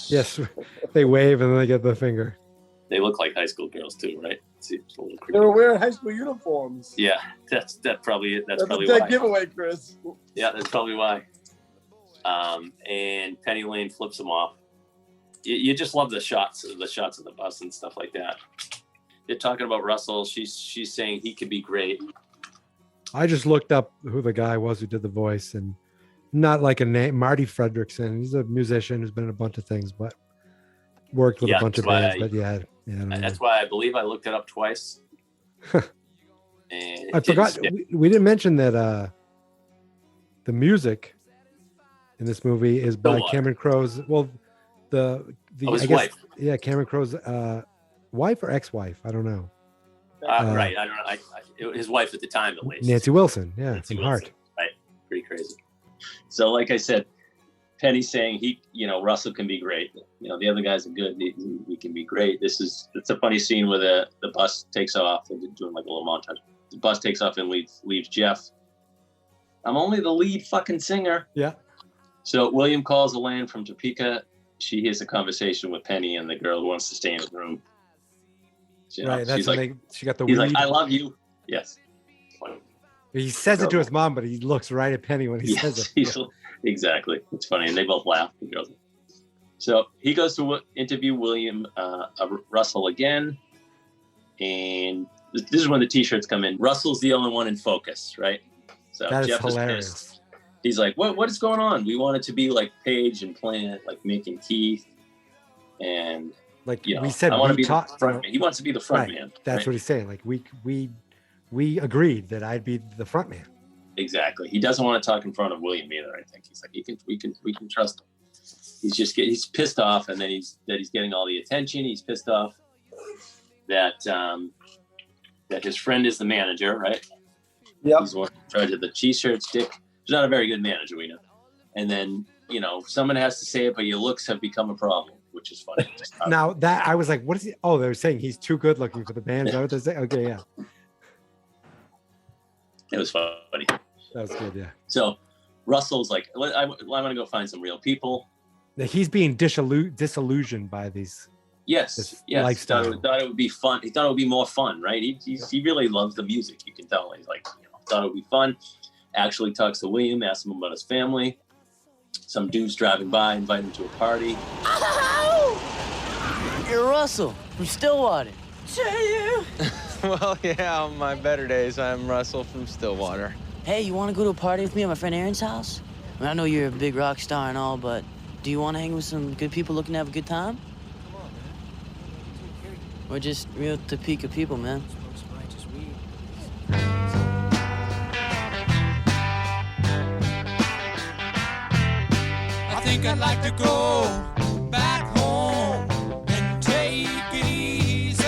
Yes, they wave and then they get the finger. They look like high school girls too, right? It's a little creepy. They were wearing high school uniforms. Yeah, that's probably it. That's probably a dead why. giveaway, Chris. Yeah, that's probably why. And Penny Lane flips them off. You just love the shots of the bus and stuff like that. They're talking about Russell. She's saying he could be great. I just looked up who the guy was who did the voice, and not like a name, Marty Fredrickson. He's a musician who's been in a bunch of things, but worked with a bunch of bands. But yeah, that's why I believe I looked it up twice. I forgot we didn't mention that the music in this movie is by Cameron Crowe's. Well, his wife. Yeah, Cameron Crowe's wife or ex-wife. I don't know. Right. I don't know. His wife at the time, at least. Nancy Wilson. Yeah, Nancy from Wilson. Heart. Right. Pretty crazy. So, like I said, Penny's saying Russell can be great. The other guys are good. He can be great. It's a funny scene where the bus takes off. They're doing like a little montage. The bus takes off and leaves Jeff. I'm only the lead fucking singer. Yeah. So William calls Elaine from Topeka. She hears a conversation with Penny and the girl who wants to stay in his room. Right. That's when she got the. He's weed. like, I love you. Yes. He says it to his mom, but he looks right at Penny when he says it. Exactly. It's funny, and they both laugh. The girls. So he goes to interview William Russell again, and this is when the T-shirts come in. Russell's the only one in focus, right? So That is Jeff hilarious. is pissed. He's like, "What is going on? We want it to be like Paige and Plant, like Mick and Keith, and Like you know, we said, I want to we be talked. the front man. He wants to be the front Right. man. That's right? what he's saying. Like we agreed that I'd be the front man. Exactly. He doesn't want to talk in front of William either. I think he's like, we can trust him. He's pissed off, and then he's getting all the attention. He's pissed off that his friend is the manager, right? Yep. He's one in charge of the T-shirts. Dick is not a very good manager, we know. And then someone has to say it, but your looks have become a problem, which is funny. Now that I was like, what is he? Oh, they're saying he's too good looking for the band. Is that what they're saying? Okay, yeah. It was funny. That was good, yeah. So Russell's like, I want to go find some real people. Now, he's being disillusioned by these. Yes. lifestyle. Thought it would be fun. He thought it would be more fun, right? He really loves the music. You can tell. He's like, thought it would be fun. Actually talks to William, asks him about his family. Some dude's driving by, invite him to a party. You're Russell from Stillwater. Well, yeah, on my better days, I'm Russell from Stillwater. Hey, you want to go to a party with me at my friend Aaron's house? I mean, I know you're a big rock star and all, but do you want to hang with some good people looking to have a good time? We're just real Topeka people, man. I think I'd like to go back home and take it easy.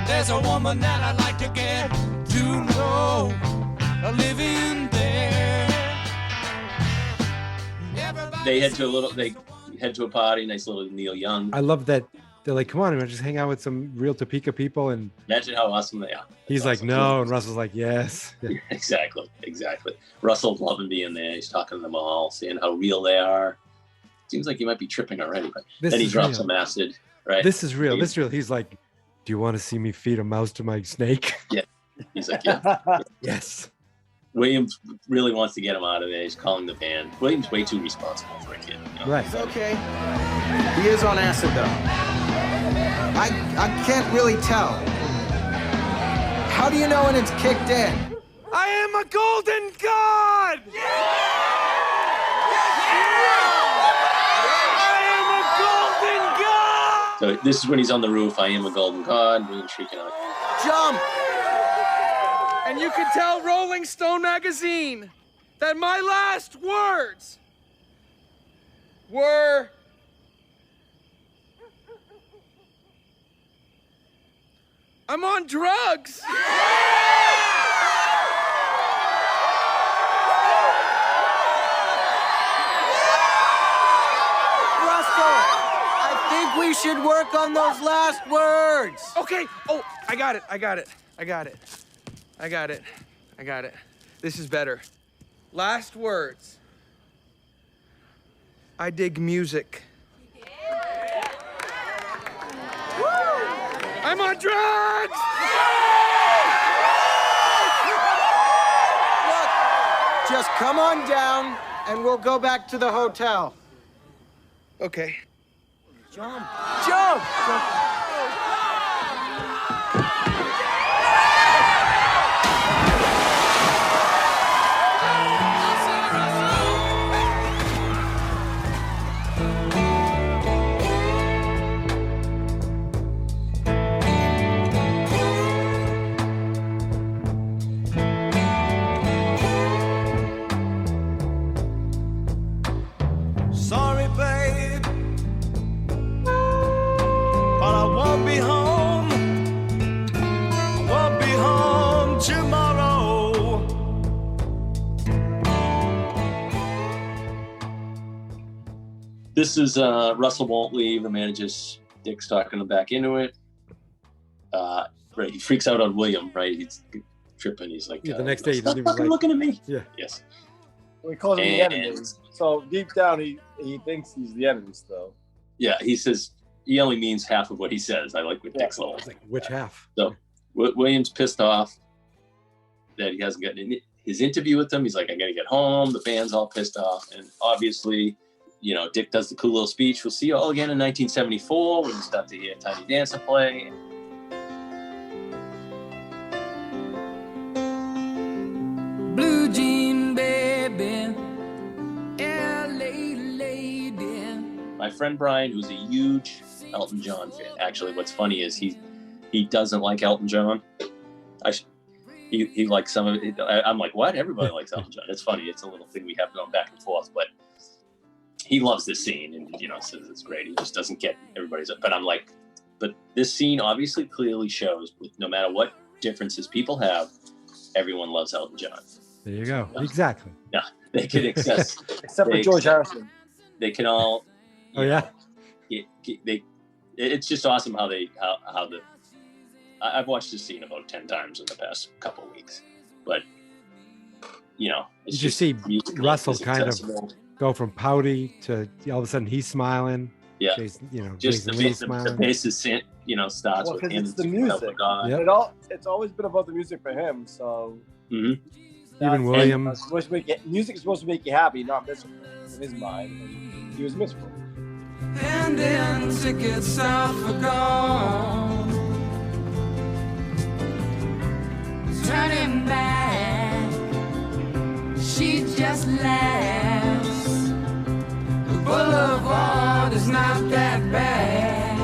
There's a woman that I'd like to get to know, living there. They head to a party. Nice little Neil Young. I love that they're like, come on, man, just hang out with some real Topeka people. And Imagine how awesome they are. he's like, no. And Russell's like, yes. Yeah. Exactly. Russell's loving being there. He's talking to them all, seeing how real they are. Seems like he might be tripping already, but This then he is drops real. some acid, right? This is real. This is real. He's like, do you want to see me feed a mouse to my snake? Yeah. He's like, yeah. Yes. Williams really wants to get him out of there. He's calling the band. Williams way too responsible for a kid. Right. It's okay. He is on acid, though. I can't really tell. How do you know when it's kicked in? I am a golden god! I am a golden god! So this is when he's on the roof. I am a golden god. Williams freaking out. Jump! And you can tell Rolling Stone magazine that my last words were I'm on drugs. Russell, I think we should work on those last words. Okay. Oh, I got it. This is better. Last words. I dig music. I'm on drugs! Look, just come on down and we'll go back to the hotel. Okay. Jump. Sorry, babe, but I won't be home. I won't be home tomorrow. This is Russell won't leave. The manager's Dick's talking him back into it. Right, he freaks out on William. Right, he's tripping. He's like, Yeah, the next day he stop doesn't even fucking like. looking at me. Yeah. Yes. We call him the And- enemy. So deep down, he thinks he's the enemy still. Yeah, he says he only means half of what he says. I like what Dick's all Like, which half? So William's pissed off that he hasn't gotten his interview with them. He's like, I gotta get home. The band's all pissed off, and obviously Dick does the cool little speech. We'll see you all again in 1974 when you start to hear Tiny Dancer play. Blue jean baby, LA lady. My friend Brian, who's a huge Elton John fan. Actually, what's funny is he doesn't like Elton John. He likes some of it. I'm like, what? Everybody likes Elton John. It's funny. It's a little thing we have going back and forth, but he loves this scene and, says it's great. He just doesn't get everybody's. But I'm like, but this scene obviously clearly shows no matter what differences people have, everyone loves Elton John. There you go. Exactly. Yeah, they can access. Except for George Harrison. They can all. Oh, yeah. It's just awesome how I've watched this scene about 10 times in the past couple of weeks, but Did you see Russell kind of go from pouty to all of a sudden he's smiling? Yeah, Jason, just Jason Lee's the smiling. basis, starts with him. It's the music. Yep. It's always been about the music for him. So Even Williams. Music is supposed to make you happy, not miserable. In his mind, he was miserable. And then tickets out for gone. Turning back, she just laughs. The boulevard is not that bad.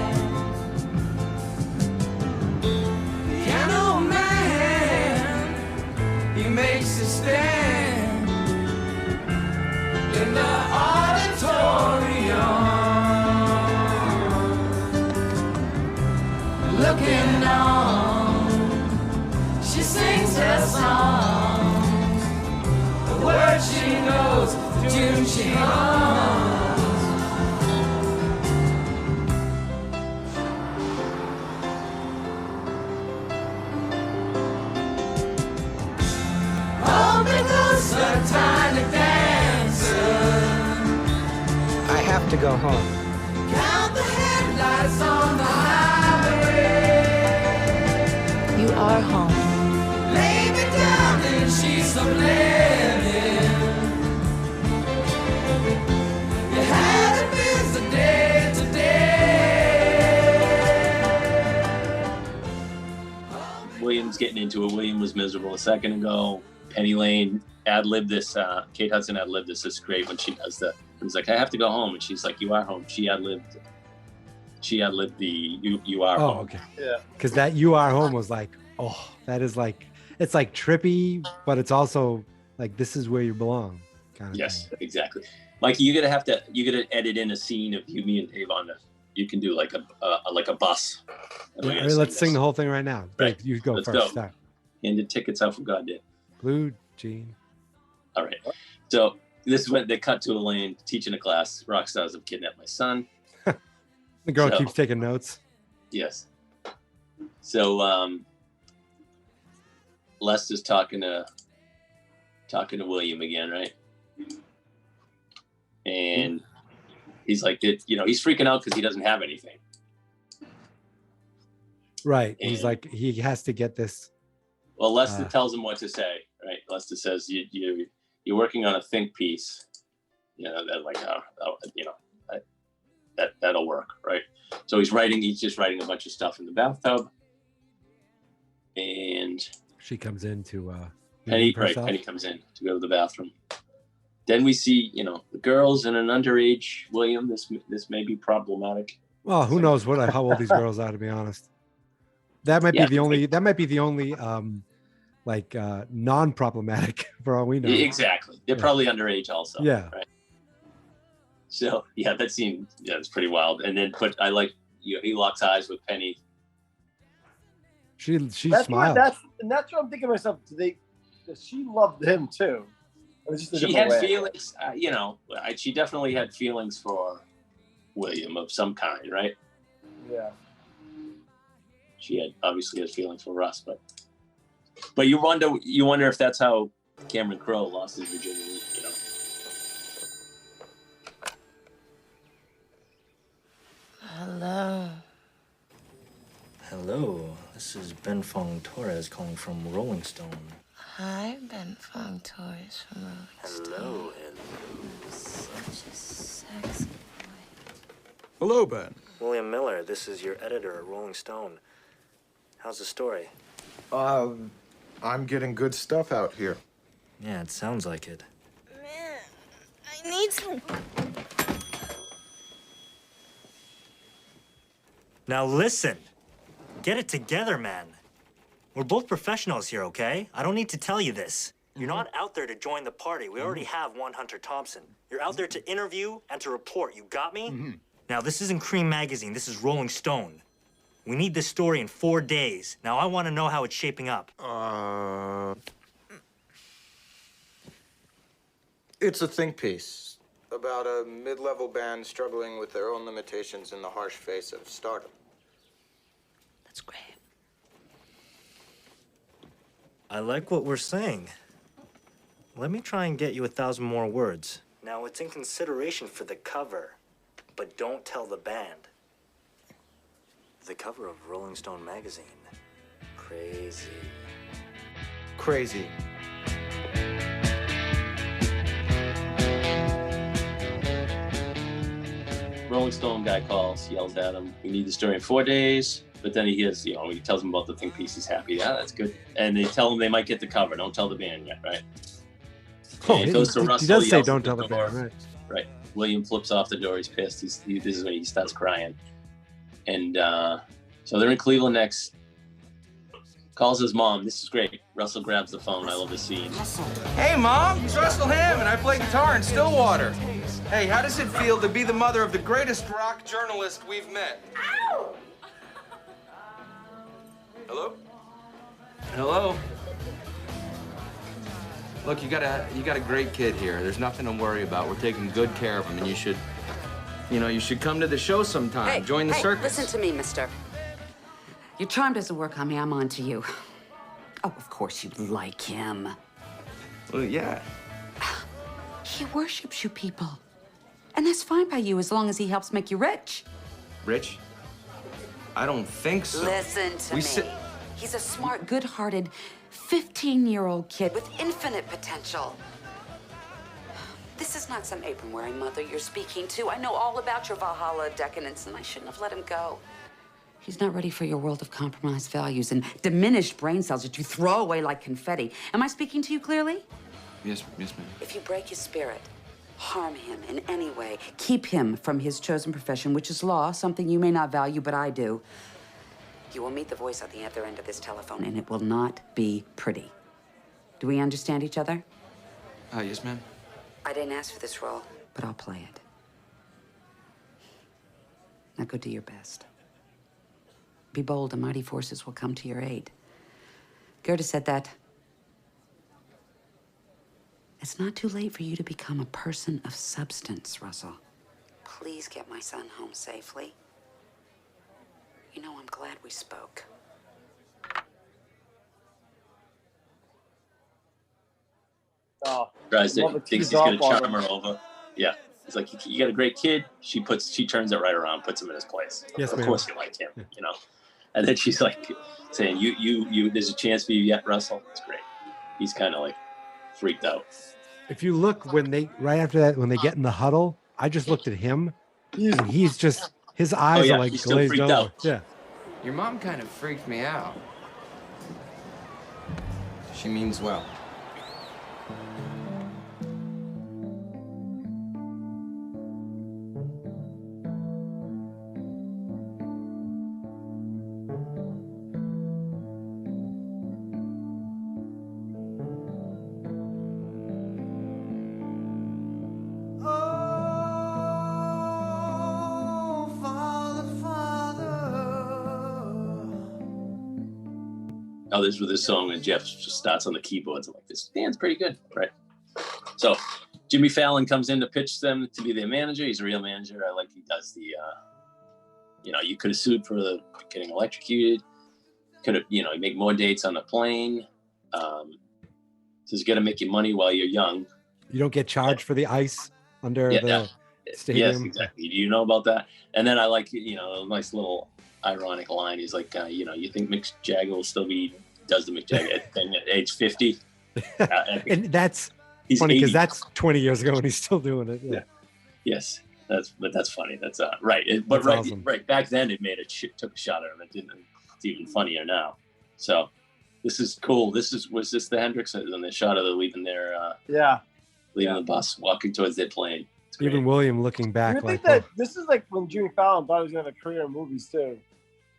Piano man, he makes a stand in the auditorium, looking on. She sings her songs, the words she knows, the tune she hums. Oh, because a tiny dancer. I have to go home. Count the headlights on the highway. You are home. Lay me down in sheets of linen. You had a busy day today. William's getting into it. William was miserable a second ago. Penny Lane ad-libbed this. Kate Hudson ad-libbed this. It's great when she does the. He's like, I have to go home, and she's like, you are home. She ad-libbed the you are home. Oh, okay. Yeah. Because that "You Are Home" was like, oh, that is like, it's like trippy, but it's also like, this is where you belong. Kind of Yes, exactly. Mikey, you're gonna edit in a scene of you, me, and Dave on the. You can do like a bus. And we're Yeah, gonna let's sing sing this. the whole thing right now. Right. Dave, you go Let's first. go. Start. Handed tickets out for God, Dave. Blue jean. All right. So this is when they cut to Elaine teaching a class. Rock stars have kidnapped my son. The girl So- keeps taking notes. Yes. So Lester's talking to William again, right? And he's like, he's freaking out because he doesn't have anything. Right. He's And- like, he has to get this. Well, Lester tells him what to say, right? Lester says, you're working on a think piece. That'll work, right? So he's just writing a bunch of stuff in the bathtub. And She comes in to Penny relieve herself. comes in to go to the bathroom. Then we see, the girls and an underage William. This may be problematic. Well, who knows how old these girls are, to be honest. That might Yeah. be the only non-problematic for all we know. Exactly. They're probably underage also. Yeah. Right. So yeah, that scene, it's pretty wild. And then, but I like, he locks eyes with Penny. She That's smiled. what I'm thinking to myself. She loved him too. It was just a She different had way. feelings, she definitely had feelings for William of some kind, right? Yeah. She obviously has feelings for Russ, but you wonder if that's how Cameron Crowe lost his virginity, Hello. Hello, this is Ben Fong Torres calling from Rolling Stone. Hi, Ben Fong Toys from Rolling Stone. Hello. Such a sexy Hello, Ben. William Miller, this is your editor at Rolling Stone. How's the story? I'm getting good stuff out here. Yeah, it sounds like it. I need some. Now listen. Get it together, man. We're both professionals here, okay? I don't need to tell you this. You're not out there to join the party. We already have one Hunter Thompson. You're out there to interview and to report. You got me? Now, this isn't Cream Magazine. This is Rolling Stone. We need this story in 4 days. Now, I want to know how it's shaping up. It's a think piece about a mid-level band struggling with their own limitations in the harsh face of stardom. That's great. I like what we're saying. Let me try and get you 1,000 more words. Now, it's in consideration for the cover, but don't tell the band. The cover of Rolling Stone magazine. Crazy. Crazy. Rolling Stone guy calls, yells at him, we need the story in 4 days. But then he hears, he tells him about the think piece. He's happy. Yeah, that's good. And they tell him they might get the cover. Don't tell the band yet, right? Oh, And it goes to Russell, he does say yells don't at tell the door. band, right? Right. William flips off the door. He's pissed. This is when he starts crying. And so they're in Cleveland next. Calls his mom. This is great. Russell grabs the phone. I love this scene. Hey, Mom, it's Russell Hammond. I play guitar in Stillwater. Hey, how does it feel to be the mother of the greatest rock journalist we've met? Ow! Hello? Hello? Look, you got a great kid here. There's nothing to worry about. We're taking good care of him, and you should come to the show sometime. Hey, Join the circus. Listen to me, mister. Your charm doesn't work on me. I'm on to you. Oh, of course you'd like him. Well, yeah. He worships you people. And that's fine by you as long as he helps make you rich. Rich? I don't think so. Listen to me. He's a smart, good-hearted, 15-year-old kid with infinite potential. This is not some apron-wearing mother you're speaking to. I know all about your Valhalla decadence, and I shouldn't have let him go. He's not ready for your world of compromised values and diminished brain cells that you throw away like confetti. Am I speaking to you clearly? Yes, ma'am. If you break his spirit, harm him in any way, keep him from his chosen profession, which is law, something you may not value, but I do, you will meet the voice at the other end of this telephone, and it will not be pretty. Do we understand each other? Yes, ma'am. I didn't ask for this role, but I'll play it. Now go do your best. Be bold, and mighty forces will come to your aid. Goethe said that it's not too late for you to become a person of substance, Russell. Please get my son home safely. You know, I'm glad we spoke. Oh, Tries to love it. thinks he's gonna charm her over. Yeah. He's like, you got a great kid. She turns it right around, puts him in his place. Yes, of ma'am. course you like him, And then she's like saying, you there's a chance for you yet, Russell. It's great. He's kind of like freaked out. If you look right after that, when they get in the huddle, I just looked at him, and he's just, his eyes are like he's still glazed freaked over. out. Yeah. Your mom kind of freaked me out. She means well. Oh, this was this song, and Jeff just starts on the keyboards. I'm like, this band's pretty good, right? So Jimmy Fallon comes in to pitch them to be their manager. He's a real manager. I like he does the, you could have sued for getting electrocuted. Could have, you make more dates on the plane. So he's got to make you money while you're young. You don't get charged for the ice under the stadium. Yes, exactly. Do you know about that? And then I like, a nice little ironic line. He's like, you think Mick Jagger will still does the Mick Jagger thing at age 50? And that's He's funny because 80. that's 20 years ago and he's still doing it. Yeah. Yes, that's funny. That's right. But That's awesome. right back then it took a shot at him. It's even funnier now. So this is cool. Was this the Hendrix and the shot of the leaving the bus, walking towards their plane. Even William looking back You would like, think that this is like when Jimmy Fallon thought he was going to have a career in movies too.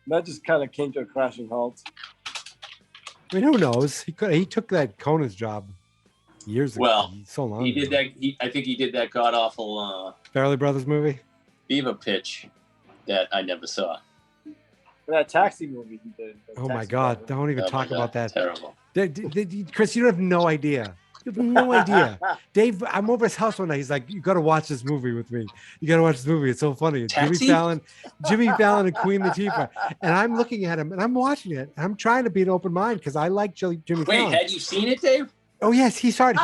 That just kind of came to a crashing halt. I mean, who knows? He took that Conan's job years ago. Well, so long. he did ago. that. I think he did that god awful Farrelly Brothers movie. Fever Pitch that I never saw. That Taxi movie he did. Oh my God! Don't even Oh my talk God, about that. Terrible. Chris, you have no idea. You have no idea. Dave, I'm over his house one night. He's like, "You got to watch this movie with me. You got to watch this movie. It's so funny." Taxi? Jimmy Fallon, and Queen Latifah. And I'm looking at him and I'm watching it. And I'm trying to be an open mind because I like Jimmy Wait, Fallon. had you seen it, Dave? Oh yes, he saw it.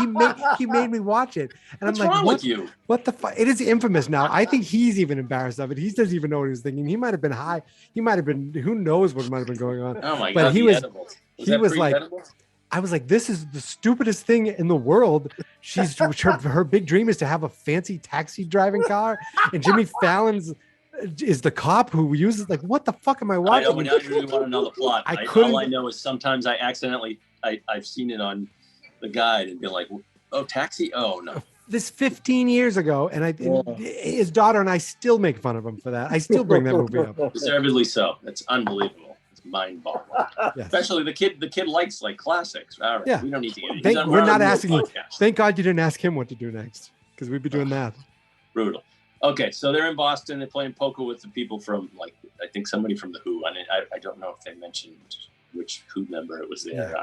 He made me watch it, and What's I'm like, wrong "What with you?" What the fuck? It is infamous now. I think he's even embarrassed of it. He doesn't even know what he was thinking. He might have been high. He might have been. Who knows what might have been going on? Oh my but God! he the was. edibles. He that was like. pre-edibles? I was like, this is the stupidest thing in the world. Her big dream is to have a fancy taxi driving car, and Jimmy Fallon's is the cop who uses like, what the fuck am I I watching? don't really want to know the plot. I couldn't- All I know is sometimes I accidentally I've seen it on the guide and be like, oh, Taxi? Oh no. This 15 years ago, and his daughter and I still make fun of him for that. I still bring that movie up. Deservedly so. That's unbelievable. It's mind-boggling. Yes. Especially the kid likes like classics. All right, Yeah. we don't need to get it. We're not asking you. Thank God you didn't ask him what to do next, because we'd be doing that. Brutal. Okay, so they're in Boston. They're playing poker with the people from, like, I think somebody from the Who. I don't know if they mentioned which Who member it was there.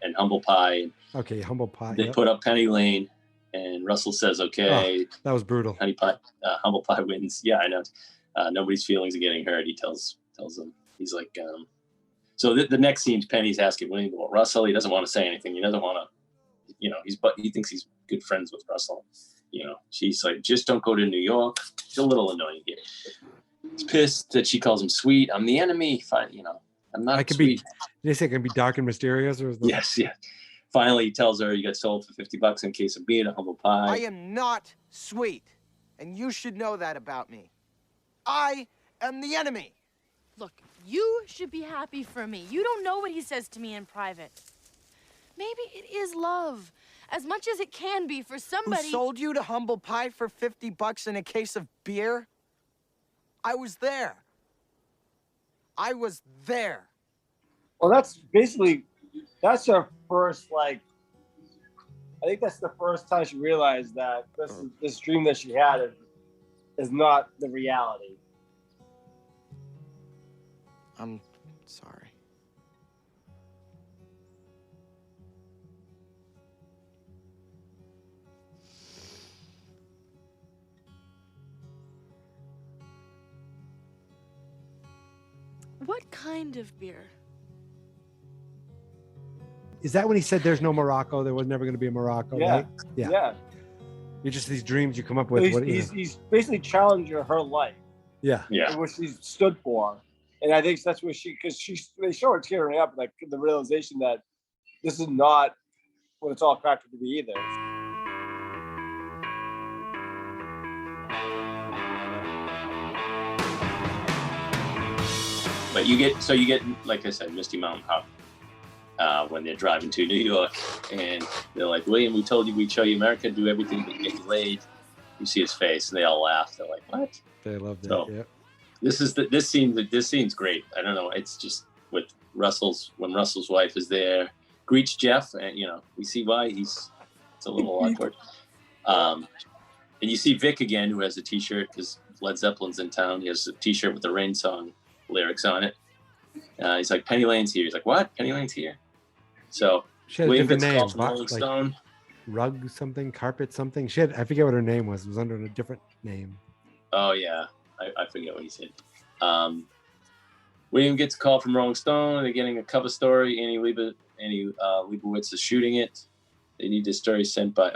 And Humble Pie. And Okay, Humble Pie. they yep. put up Penny Lane, and Russell says, "Okay." That was brutal. Humble Pie wins. Yeah, I know. Nobody's feelings are getting hurt. He tells them. He's like, so the next scene's Penny's asking William about Russell. He doesn't want to say anything. He doesn't want to, he thinks he's good friends with Russell. She's like, just don't go to New York. It's a little annoying here. He's pissed that she calls him sweet. I'm the enemy. Fine, I'm not I could sweet. Did they say it can be dark and mysterious, or is the... Yes, yeah. Finally, he tells her you got sold for $50 in case of being a Humble Pie. I am not sweet, and you should know that about me. I am the enemy. Look, you should be happy for me. You don't know what he says to me in private. Maybe it is love, as much as it can be for somebody. Who sold you to Humble Pie for $50 in a case of beer? I was there. I was there. Well, that's her first, like, I think that's the first time she realized that this dream that she had is not the reality. I'm sorry. What kind of beer? Is that when he said there's no Morocco? There was never going to be a Morocco, Yeah. right? Yeah. You're just these dreams you come up with. He's basically challenging her life. Yeah. And what she's stood for. And I think that's what they show her tearing up, like the realization that this is not what it's all cracked up to be either. But you get, like I said, Misty Mountain Hop when they're driving to New York, and they're like, "William, we told you we'd show you America, do everything to get you laid." You see his face, and they all laugh. They're like, "What?" They love that. So, yeah. This scene's great. I don't know. It's just with when Russell's wife is there, greets Jeff, and we see why it's a little awkward. And you see Vic again, who has a T-shirt because Led Zeppelin's in town. He has a T-shirt with the Rain song lyrics on it. He's like, "Penny Lane's here." He's like, "What? Penny Lane's here?" So She had a William different gets a name. call from Rolling Stone. Rug something, carpet something. I forget what her name was. It was under a different name. Oh yeah, I forget what he said. William gets a call from Rolling Stone. They're getting a cover story. Annie Leibovitz is shooting it. They need this story sent by.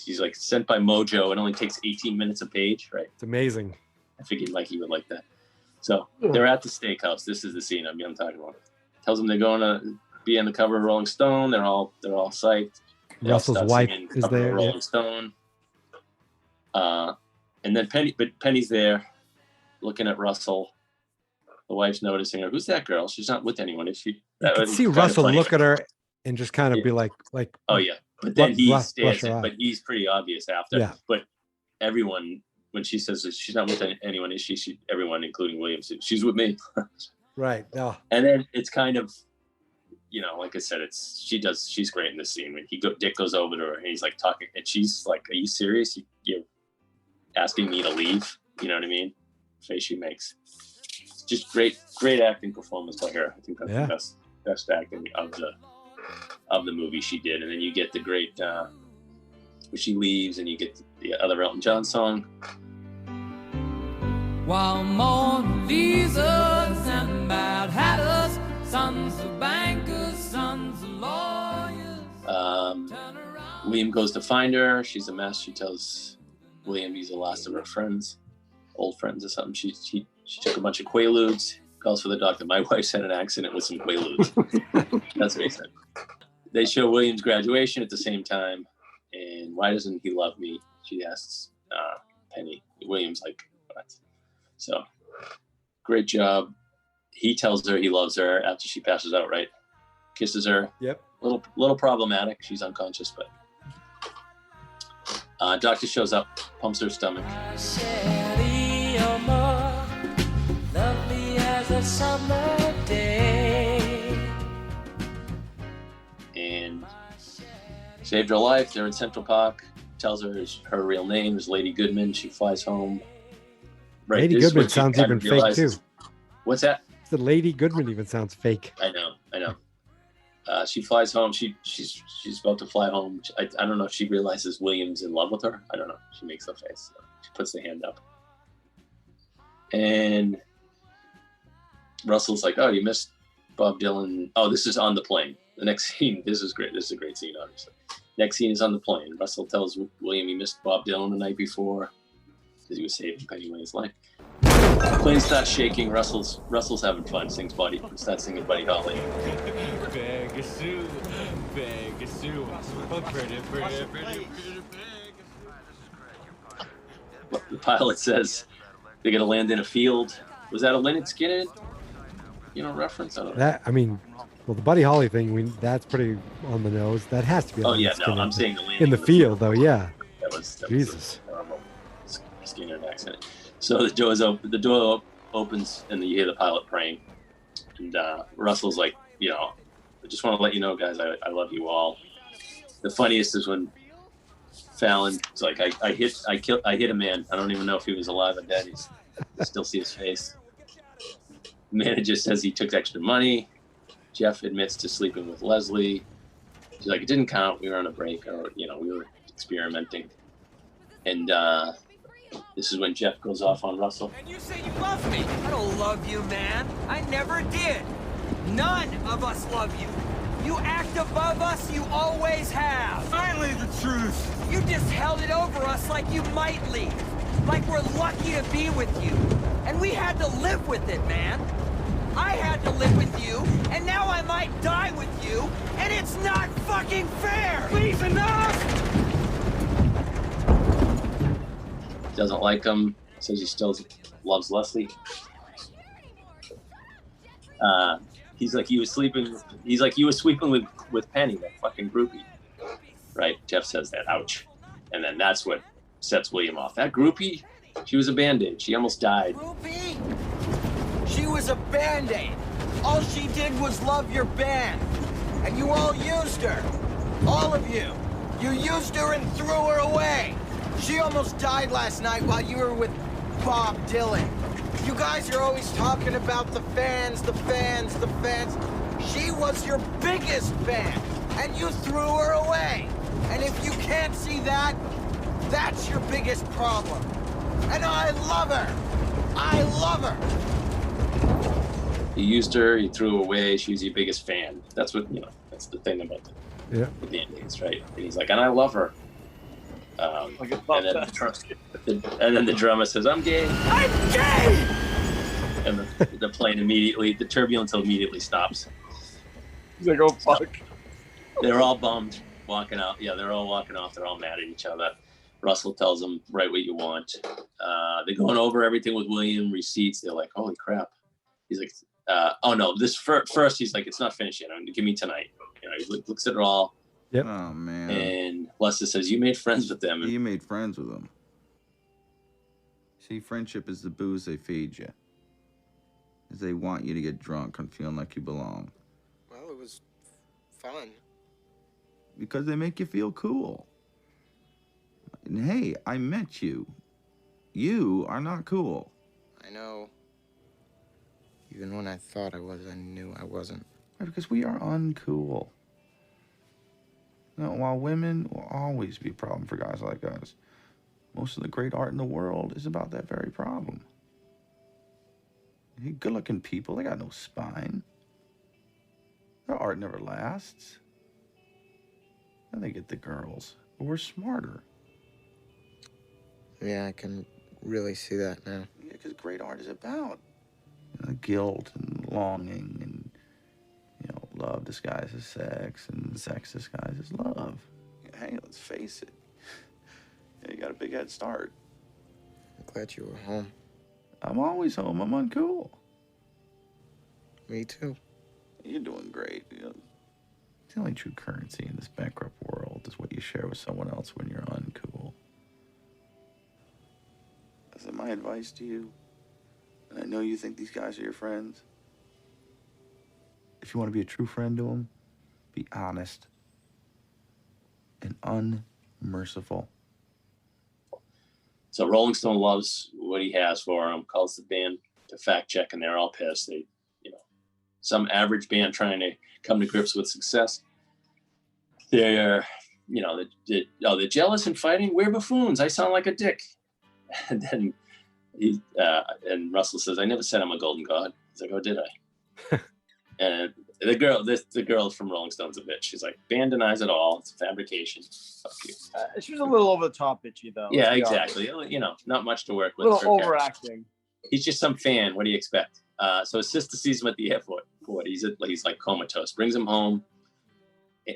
He's like sent by Mojo. It only takes 18 minutes a page, right? It's amazing. I figured Mikey would like that. So they're at the steakhouse. This is the scene I'm talking about. Tells them they're going to be on the cover of Rolling Stone. They're all psyched. They all Russell's stop wife singing is Cover of there, Rolling yeah. Stone. And then Penny's there, looking at Russell. The wife's noticing her. Who's that girl? She's not with anyone, is she? You can see Russell look at her and just kind of be like, Oh yeah, but then he brush stands her it. off. But he's pretty obvious after. Yeah. But everyone, when she says that she's not with anyone, is she? Everyone, including Williams, she's with me. Right. No. And then it's kind of, like I said, she's great in this scene when Dick goes over to her and he's like talking, and she's like, "Are you serious? You're asking me to leave?" You know what I mean? Face she makes. It's just great acting performance by her. I think that's the best acting of the movie she did. And then you get the great when she leaves, and you get the other Elton John song. While Mona Lisas and Mad Hatters, sons of bankers, sons of lawyers. William goes to find her. She's a mess. She tells William he's the last of her friends, old friends or something. She took a bunch of Quaaludes. Calls for the doctor. My wife's had an accident with some Quaaludes. That's what he said. They show William's graduation at the same time. And why doesn't he love me? She asks Penny. William's like, what? So, great job. He tells her he loves her after she passes out, right? Kisses her. Yep. Little problematic. She's unconscious, but doctor shows up, pumps her stomach. Lovely as a summer day. And saved her life. They're in Central Park. Tells her her real name is Lady Goodman. She flies home. Right, Lady Goodman sounds even fake too. What's that? The Lady Goodman even sounds fake. I know. She flies home. She's about to fly home. I don't know if she realizes William's in love with her. I don't know. She makes a face. She puts the hand up. And Russell's like, "Oh, you missed Bob Dylan." Oh, this is on the plane. The next scene, this is great. This is a great scene, obviously. Next scene is on the plane. Russell tells William he missed Bob Dylan the night before because he was saving Penny Wayne's life. The plane starts shaking. Russell's having fun. Starts singing Buddy Holly. Pegasus, Pegasus, pretty. The pilot says they're gonna land in a field. Was that a Lynyrd Skynyrd, reference? I don't know. Well, the Buddy Holly thing, that's pretty on the nose. That has to be. Oh yeah, no, I'm saying the landing in the field, though. Yeah. That was Jesus. A horrible Skynyrd accent. So the door opens, and you hear the pilot praying. And Russell's like, I just want to let you know, guys, I love you all. The funniest is when Fallon's like, I hit a man. I don't even know if he was alive or dead. I still see his face. The manager says he took extra money. Jeff admits to sleeping with Leslie. She's like, it didn't count. We were on a break, or we were experimenting. And this is when Jeff goes off on Russell. And you say you love me. I don't love you, man. I never did. None of us love you. You act above us, you always have. Finally, the truth. You just held it over us like you might leave. Like we're lucky to be with you. And we had to live with it, man. I had to live with you, and now I might die with you, and it's not fucking fair! Please, enough! Doesn't like him. Says he still loves Leslie. He's like, you were sleeping with Penny, that fucking groupie. Right? Jeff says that. Ouch. And then that's what sets William off. That groupie, she was a Band-Aid. She almost died. Groupie? She was a Band-Aid. All she did was love your band. And you all used her. All of you. You used her and threw her away. She almost died last night while you were with Bob Dylan. You guys are always talking about the fans, the fans, the fans. She was your biggest fan, and you threw her away. And if you can't see that, that's your biggest problem. And I love her. I love her. You used her, you threw her away, she was your biggest fan. That's what, that's the thing about the Band-Aids, right? And he's like, and I love her. And then the drummer says, I'm gay. I'm gay! And the plane immediately, the turbulence immediately stops. He's like, oh, fuck. They're all bummed. walking out. Yeah, they're all walking off. They're all mad at each other. Russell tells them, write what you want. They're going over everything with William, receipts. They're like, holy crap. He's like, oh no, this first he's like, it's not finished yet. Give me tonight. You know, he looks at it all. Yep. Oh, man. And Lester says, you made friends with them. You made friends with them. See, friendship is the booze they feed you. Is they want you to get drunk and feeling like you belong. Well, it was fun. Because they make you feel cool. And hey, I met you. You are not cool. I know. Even when I thought I was, I knew I wasn't. Right, because we are uncool. You know, while women will always be a problem for guys like us, most of the great art in the world is about that very problem. Good-looking people, they got no spine. Their art never lasts. And they get the girls, but we're smarter. Yeah, I can really see that now. Yeah, because great art is about guilt and longing and, love disguises sex and sex disguises love. Hey, let's face it. Yeah, you got a big head start. I'm glad you were home. I'm always home. I'm uncool. Me too. You're doing great. The only true currency in this bankrupt world is what you share with someone else when you're uncool. That's my advice to you. And I know you think these guys are your friends. If you want to be a true friend to them, be honest and unmerciful. So Rolling Stone loves what he has for him, calls the band to fact check, and they're all pissed. They, some average band trying to come to grips with success. They're, they're jealous and fighting. We're buffoons. I sound like a dick. And then and Russell says, I never said I'm a golden god. He's like, oh, did I? And the girl from Rolling Stone's a bitch. She's like, band denies it all. It's a fabrication. Fuck you. She was a little over the top bitchy, though. Yeah, exactly. Not much to work with. A little overacting. He's just some fan. What do you expect? So his sister sees him at the airport. He's like comatose. Brings him home.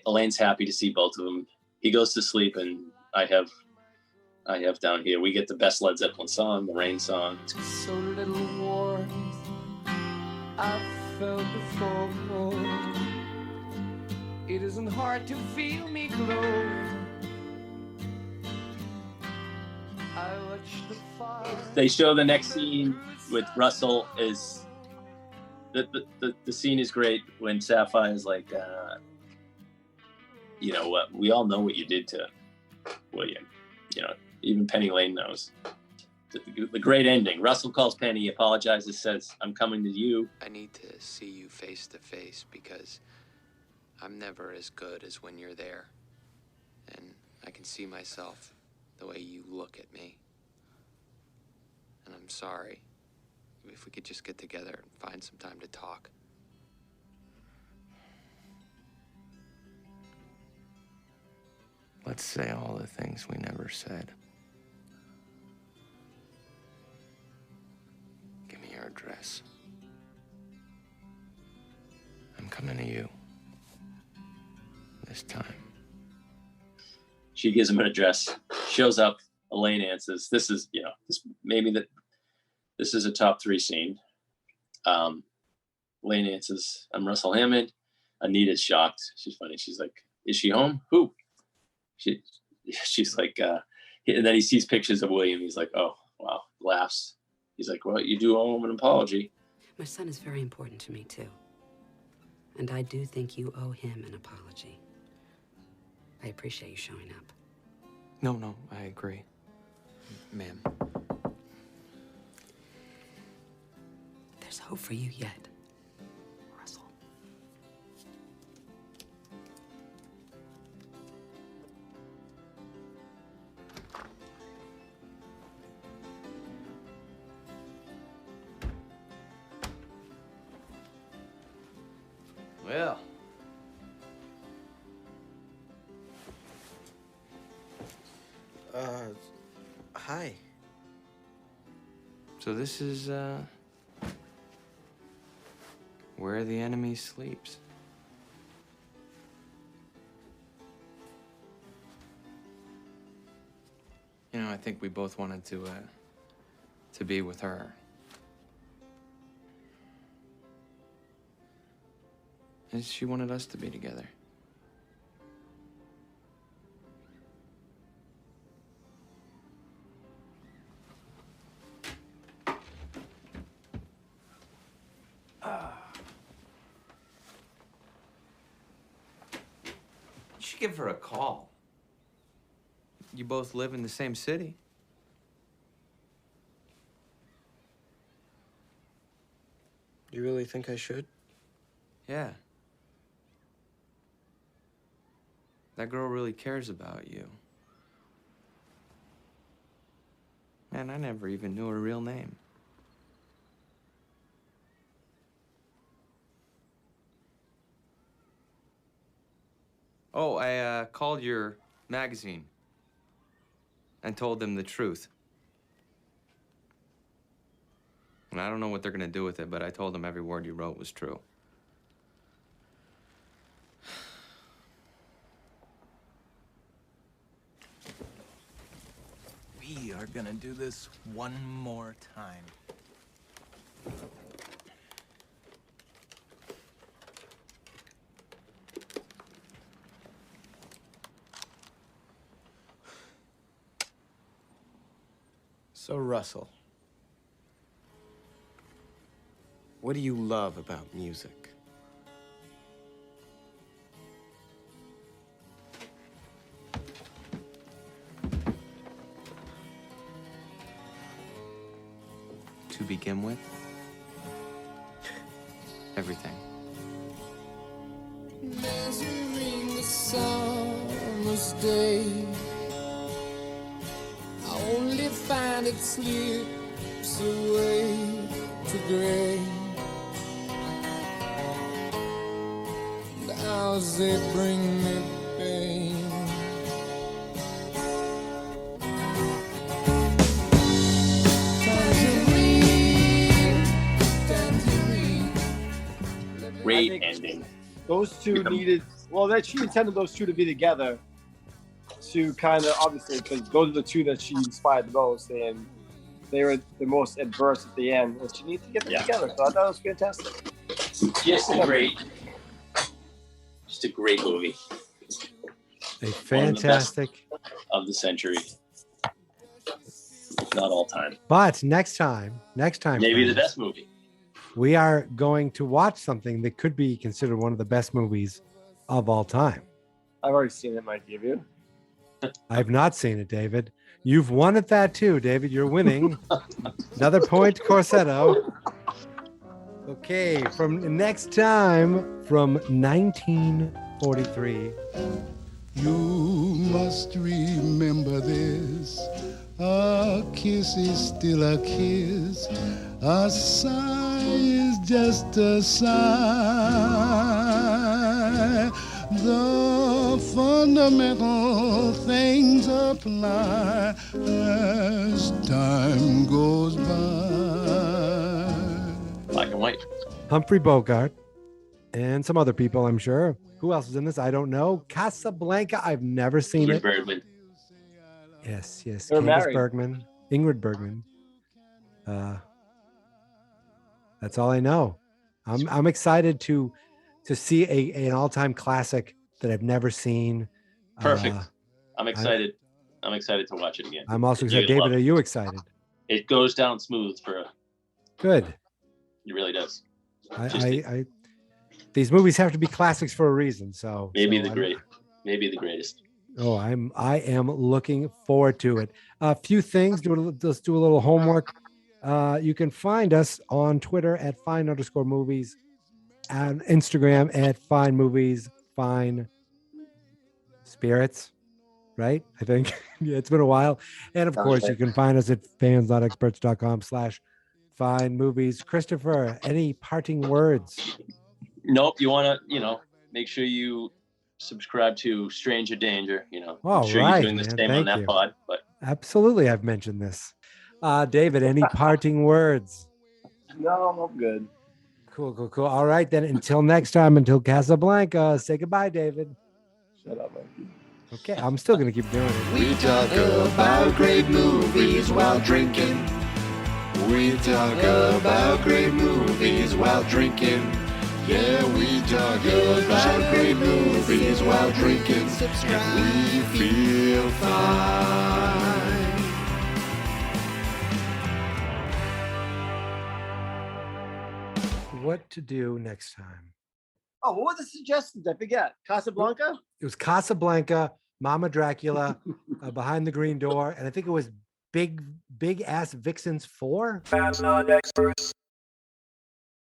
Elaine's happy to see both of them. He goes to sleep, and I have down here, we get the best Led Zeppelin song, the Rain song. So little warmth I've felt before. It isn't hard to feel me glow. I watch the fire. They show the next scene with Russell is the scene is great when Sapphire's like, what? We all know what you did to William. Even Penny Lane knows. The great ending. Russell calls Penny, apologizes, says, I'm coming to you. I need to see you face to face because I'm never as good as when you're there. And I can see myself the way you look at me. And I'm sorry. If we could just get together and find some time to talk. Let's say all the things we never said. Give me your address. I'm coming to you. This time. She gives him an address, shows up, Elaine answers. This is, this is a top 3 scene. Elaine answers, I'm Russell Hammond. Anita's shocked. She's funny. She's like, is she home? Who? She's like, and then he sees pictures of William. He's like, oh, wow, laughs. He's like, well, you do owe him an apology. My son is very important to me, too. And I do think you owe him an apology. I appreciate you showing up. No, I agree. Ma'am. There's hope for you yet, Russell. Well. Hi. So this is, where the enemy sleeps. I think we both wanted to be with her. And she wanted us to be together. You should give her a call. You both live in the same city. You really think I should? Yeah. That girl really cares about you. Man, I never even knew her real name. Oh, I called your magazine and told them the truth. And I don't know what they're gonna do with it, but I told them every word you wrote was true. We are gonna do this one more time. So, Russell, what do you love about music? To begin with, everything. Measuring the summer's day, I only find it slips away to gray. The hours they bring me pain. Great ending. Those two needed, well, that she intended those two to be together to kind of, obviously, because those are the two that she inspired the most, and they were the most adverse at the end, and she needed to get them together. So I thought it was fantastic. Just a great movie. A fantastic of the century. If not all time. But next time, maybe the best movie. We are going to watch something that could be considered one of the best movies of all time. I've already seen it, Mike. Have you? I've not seen it, David. You've won at that too, David. You're winning. Another point, Corsetto. Okay, from next time, from 1943. You must remember this. A kiss is still a kiss. A sigh is just a sigh. The fundamental things apply as time goes by. Black and white. Humphrey Bogart and some other people, I'm sure. Who else is in this? I don't know. Casablanca. I've never seen Ingrid it. Bergman. Yes. They're Candice married. Bergman, Ingrid Bergman. That's all I know. I'm excited to see an all-time classic that I've never seen. Perfect. I'm excited. I'm excited to watch it again. I'm also You're excited. gonna David, love are you excited? It goes down smooth Good. it really does. I these movies have to be classics for a reason. So Maybe so maybe the greatest. Oh, I am looking forward to it. A few things. Let's do a little homework. You can find us on Twitter at @fine_movies, and Instagram at Fine Movies, Fine Spirits, right? I think. Yeah, it's been a while. And of course, you can find us at fansnotexperts.com/Fine Movies. Christopher, any parting words? Nope. You want to, make sure you subscribe to Stranger Danger. All I'm sure right, you're doing the man. same on Thank that you. pod. But Absolutely, I've mentioned this. David, any parting words? No, I'm good. Cool. All right, then. Until next time, until Casablanca, say goodbye, David. Shut up, Mikey. Okay, I'm still gonna keep doing it. We talk about great movies while drinking. We talk about great movies while drinking. Yeah, we talk about great movies while drinking. And we feel fine. What to do next time? Oh, what were the suggestions? I forget. Casablanca? It was Casablanca, Mama Dracula, Behind the Green Door, and I think it was Big Ass Vixens 4. Fat Not Experts.